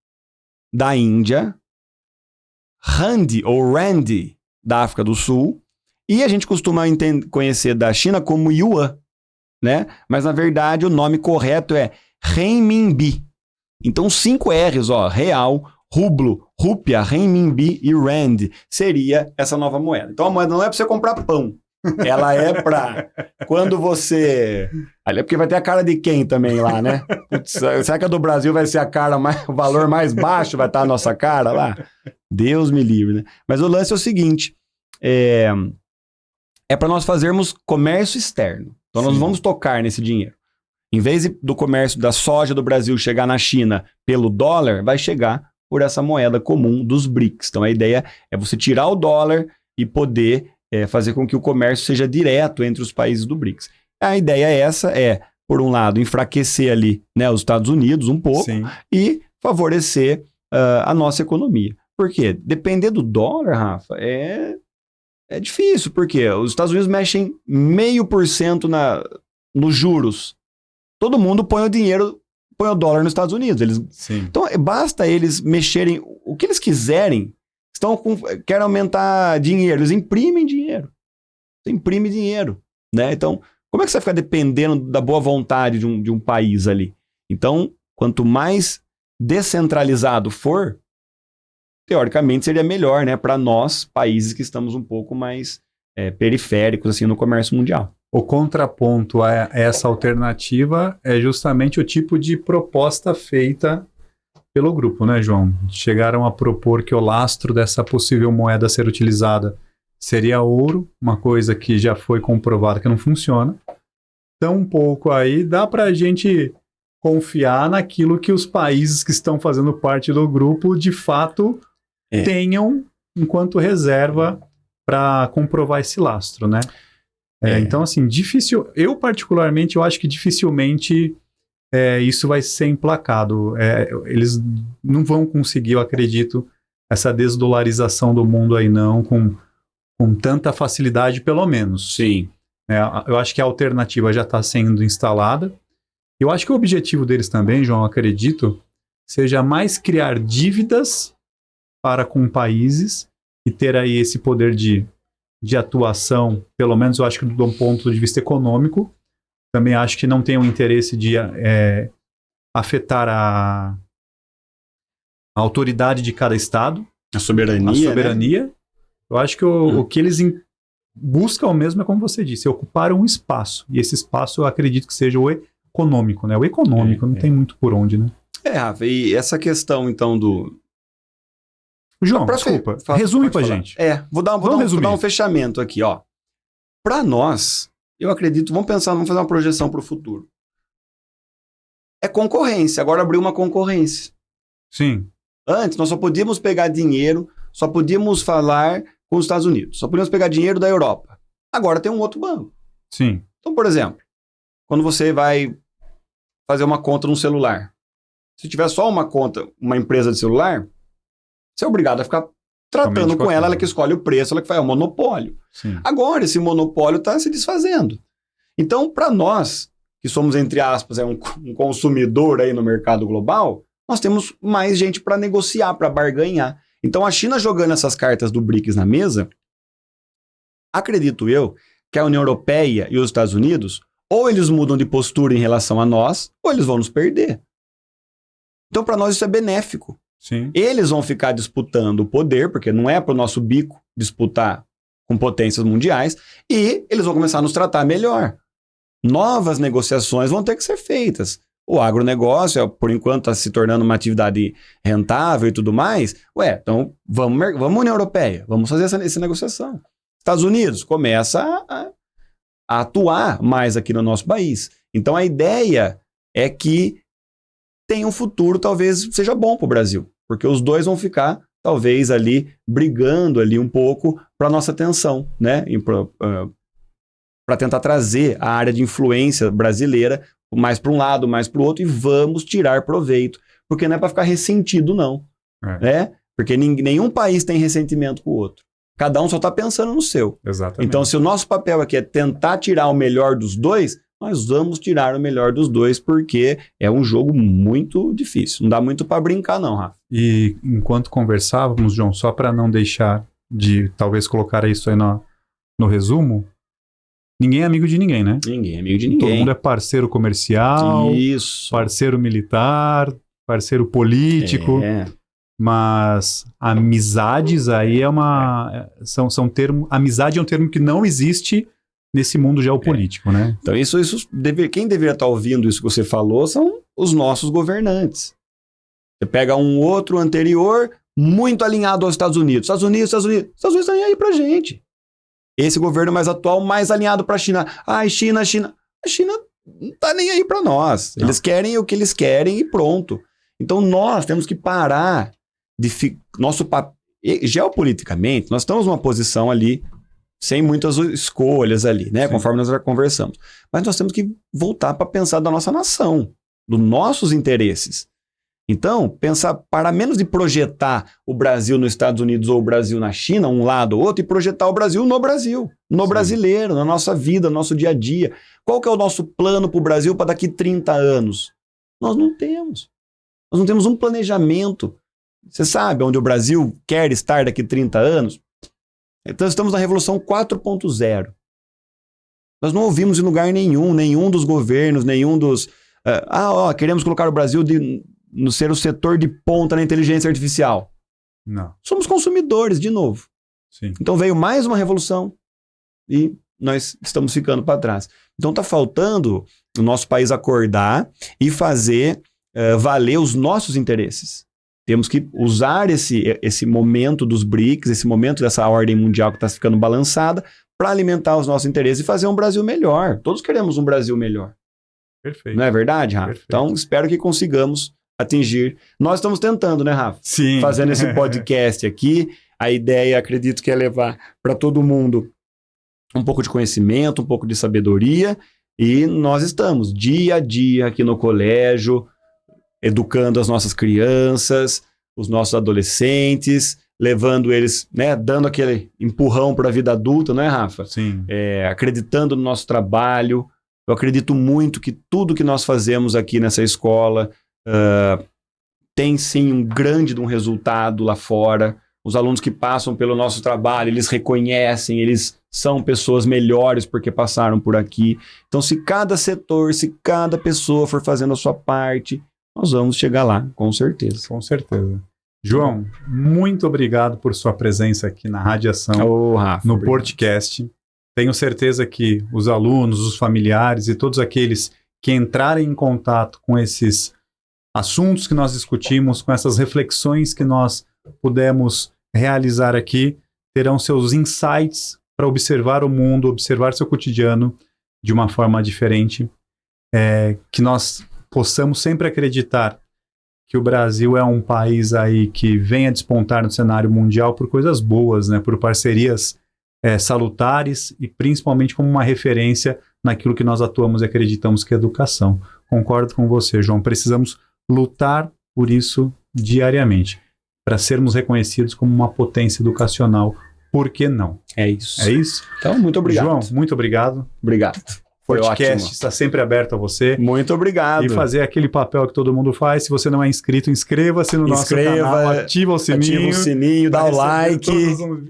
S2: da Índia. Rand, ou Rand, da África do Sul. E a gente costuma conhecer da China como Yuan, né? Mas, na verdade, o nome correto é Renminbi. Então, 5 R's, real, rublo, rúpia, renminbi e rand seria essa nova moeda. Então, a moeda não é para você comprar pão. Ela é para quando você... Ali é porque vai ter a cara de quem também lá, né? Putz, será que a do Brasil vai ser o valor mais baixo? Vai estar a nossa cara lá? Deus me livre, né? Mas o lance é o seguinte, é para nós fazermos comércio externo. Então, nós vamos tocar nesse dinheiro. Em vez do comércio da soja do Brasil chegar na China pelo dólar, vai chegar por essa moeda comum dos BRICS. Então, a ideia é você tirar o dólar e poder fazer com que o comércio seja direto entre os países do BRICS. A ideia por um lado, enfraquecer ali, né, os Estados Unidos um pouco. Sim. E favorecer a nossa economia. Por quê? Depender do dólar, Rafa, é difícil. Por quê? Os Estados Unidos mexem 0,5% nos juros. Todo mundo põe o dinheiro põe o dólar nos Estados Unidos.
S1: Sim.
S2: Então, basta eles mexerem o que eles quiserem. Querem aumentar dinheiro, eles imprimem dinheiro. Você imprime dinheiro, né? Então, como é que você vai ficar dependendo da boa vontade de um país ali? Então, quanto mais descentralizado for, teoricamente seria melhor, né? Para nós, países que estamos um pouco mais periféricos assim, no comércio mundial.
S1: O contraponto a essa alternativa é justamente o tipo de proposta feita pelo grupo, né, João? Chegaram a propor que o lastro dessa possível moeda a ser utilizada seria ouro, uma coisa que já foi comprovada que não funciona. Tampouco aí dá para a gente confiar naquilo que os países que estão fazendo parte do grupo de fato tenham enquanto reserva para comprovar esse lastro, né? Então, assim, difícil. Eu, particularmente, eu acho que dificilmente isso vai ser emplacado. Eles não vão conseguir, eu acredito, essa desdolarização do mundo aí, não, com tanta facilidade, pelo menos.
S2: Sim.
S1: Eu acho que a alternativa já está sendo instalada. Eu acho que o objetivo deles também, João, acredito, seja mais criar dívidas para com países e ter aí esse poder de atuação, pelo menos eu acho que do ponto de vista econômico. Também acho que não tem o interesse de afetar a autoridade de cada estado.
S2: A soberania.
S1: Né? Eu acho que o que eles buscam mesmo é, como você disse, ocupar um espaço. E esse espaço eu acredito que seja o econômico, né? O econômico, não tem muito por onde, né?
S2: Rafa, e essa questão, então, do...
S1: João, desculpa, resume pra gente.
S2: Vou dar um fechamento aqui, ó. Para nós, eu acredito, vamos fazer uma projeção para o futuro. É concorrência, agora abriu uma concorrência.
S1: Sim.
S2: Antes, nós só podíamos pegar dinheiro, só podíamos falar com os Estados Unidos, só podíamos pegar dinheiro da Europa. Agora tem um outro banco.
S1: Sim.
S2: Então, por exemplo, quando você vai fazer uma conta no celular, se tiver só uma conta, uma empresa de celular, você é obrigado a ficar tratando com ela que escolhe o preço, ela que faz o monopólio.
S1: Sim.
S2: Agora, esse monopólio está se desfazendo. Então, para nós, que somos, entre aspas, um consumidor aí no mercado global, nós temos mais gente para negociar, para barganhar. Então, a China jogando essas cartas do BRICS na mesa, acredito eu que a União Europeia e os Estados Unidos, ou eles mudam de postura em relação a nós, ou eles vão nos perder. Então, para nós, isso é benéfico.
S1: Sim.
S2: Eles vão ficar disputando o poder, porque não é para o nosso bico disputar com potências mundiais, e eles vão começar a nos tratar melhor. Novas negociações vão ter que ser feitas. O agronegócio, por enquanto, está se tornando uma atividade rentável e tudo mais. Então vamos União Europeia, vamos fazer essa negociação. Estados Unidos começa a atuar mais aqui no nosso país. Então a ideia é que tem um futuro, talvez seja bom para o Brasil, porque os dois vão ficar, talvez, ali, brigando ali um pouco para a nossa atenção, né? Para tentar trazer a área de influência brasileira mais para um lado, mais para o outro, e vamos tirar proveito, porque não é para ficar ressentido, não. Né? Porque nenhum país tem ressentimento com o outro. Cada um só está pensando no seu.
S1: Exatamente.
S2: Então, se o nosso papel aqui é tentar tirar o melhor dos dois, nós vamos tirar o melhor dos dois, porque é um jogo muito difícil. Não dá muito para brincar, não, Rafa.
S1: E enquanto conversávamos, João, só para não deixar de talvez colocar isso aí no resumo, ninguém é amigo de ninguém, né?
S2: Ninguém é amigo de ninguém.
S1: Todo mundo é parceiro comercial, parceiro militar, parceiro político. Mas amizades aí são termos. Amizade é um termo que não existe nesse mundo geopolítico, né?
S2: Então, quem deveria estar ouvindo isso que você falou são os nossos governantes. Você pega um outro anterior, muito alinhado aos Estados Unidos. Estados Unidos estão aí pra gente. Esse governo mais atual, mais alinhado pra China. China. A China não tá nem aí pra nós. Não. Eles querem o que eles querem e pronto. Então, nós temos que parar geopoliticamente, nós estamos numa posição ali sem muitas escolhas ali, né? Sim. Conforme nós já conversamos. Mas nós temos que voltar para pensar da nossa nação, dos nossos interesses. Então, para menos de projetar o Brasil nos Estados Unidos ou o Brasil na China, um lado ou outro, e projetar o Brasil, no brasileiro, na nossa vida, no nosso dia a dia. Qual que é o nosso plano para o Brasil para daqui 30 anos? Nós não temos. Nós não temos um planejamento. Você sabe onde o Brasil quer estar daqui a 30 anos? Então, estamos na Revolução 4.0. Nós não ouvimos em lugar nenhum dos governos, nenhum dos... queremos colocar o Brasil no ser o setor de ponta na inteligência artificial.
S1: Não.
S2: Somos consumidores, de novo.
S1: Sim.
S2: Então veio mais uma revolução e nós estamos ficando para trás. Então está faltando o nosso país acordar e fazer valer os nossos interesses. Temos que usar esse momento dos BRICS, esse momento dessa ordem mundial que está ficando balançada, para alimentar os nossos interesses e fazer um Brasil melhor. Todos queremos um Brasil melhor.
S1: Perfeito.
S2: Não é verdade, Rafa?
S1: Perfeito.
S2: Então, espero que consigamos atingir. Nós estamos tentando, né, Rafa?
S1: Sim.
S2: Fazendo esse podcast aqui. A ideia, acredito que é levar para todo mundo um pouco de conhecimento, um pouco de sabedoria. E nós estamos dia a dia aqui no colégio, educando as nossas crianças, os nossos adolescentes, levando eles, né, dando aquele empurrão para a vida adulta, não é, Rafa?
S1: Sim.
S2: Acreditando no nosso trabalho. Eu acredito muito que tudo que nós fazemos aqui nessa escola tem sim um grande resultado lá fora. Os alunos que passam pelo nosso trabalho, eles reconhecem, eles são pessoas melhores porque passaram por aqui. Então, se cada setor, se cada pessoa for fazendo a sua parte, nós vamos chegar lá, com certeza.
S1: Com certeza. João, muito obrigado por sua presença aqui na Radiação,
S2: Rafa,
S1: no
S2: obrigado.
S1: podcast. Tenho certeza que os alunos, os familiares e todos aqueles que entrarem em contato com esses assuntos que nós discutimos, com essas reflexões que nós pudemos realizar aqui, terão seus insights para observar o mundo, observar seu cotidiano de uma forma diferente, que nós possamos sempre acreditar que o Brasil é um país aí que vem a despontar no cenário mundial por coisas boas, né? Por parcerias salutares e principalmente como uma referência naquilo que nós atuamos e acreditamos que é educação. Concordo com você, João. Precisamos lutar por isso diariamente, para sermos reconhecidos como uma potência educacional. Por que não?
S2: É isso.
S1: É isso?
S2: Então, muito obrigado.
S1: João, muito obrigado.
S2: Obrigado.
S1: O
S2: Foi
S1: podcast
S2: ótimo.
S1: está sempre aberto a você.
S2: Muito obrigado.
S1: E fazer aquele papel que todo mundo faz. Se você não é inscrito, inscreva-se no nosso canal, ativa o sininho,
S2: dá o like,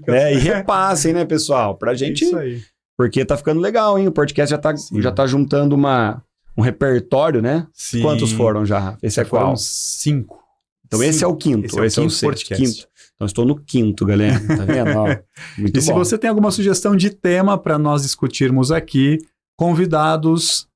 S1: né?
S2: e repassem, né, pessoal? Pra gente,
S1: isso aí.
S2: Porque tá ficando legal, hein? O podcast já tá juntando um repertório, né?
S1: Sim.
S2: Quantos foram já? Esse é qual?
S1: Foram 5.
S2: Então esse é o quinto, esse é o sexto,
S1: podcast.
S2: quinto. Então estou no quinto, galera, tá vendo? Ó, muito
S1: e se você tem alguma sugestão de tema para nós discutirmos aqui, convidados,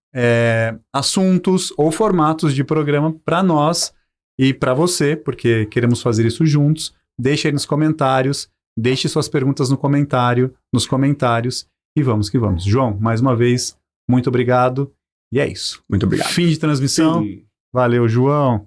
S1: assuntos ou formatos de programa para nós e para você, porque queremos fazer isso juntos, deixe aí nos comentários, deixe suas perguntas nos comentários e vamos que vamos. João, mais uma vez, muito obrigado e é isso.
S2: Muito obrigado.
S1: Fim de transmissão.
S2: Sim.
S1: Valeu, João.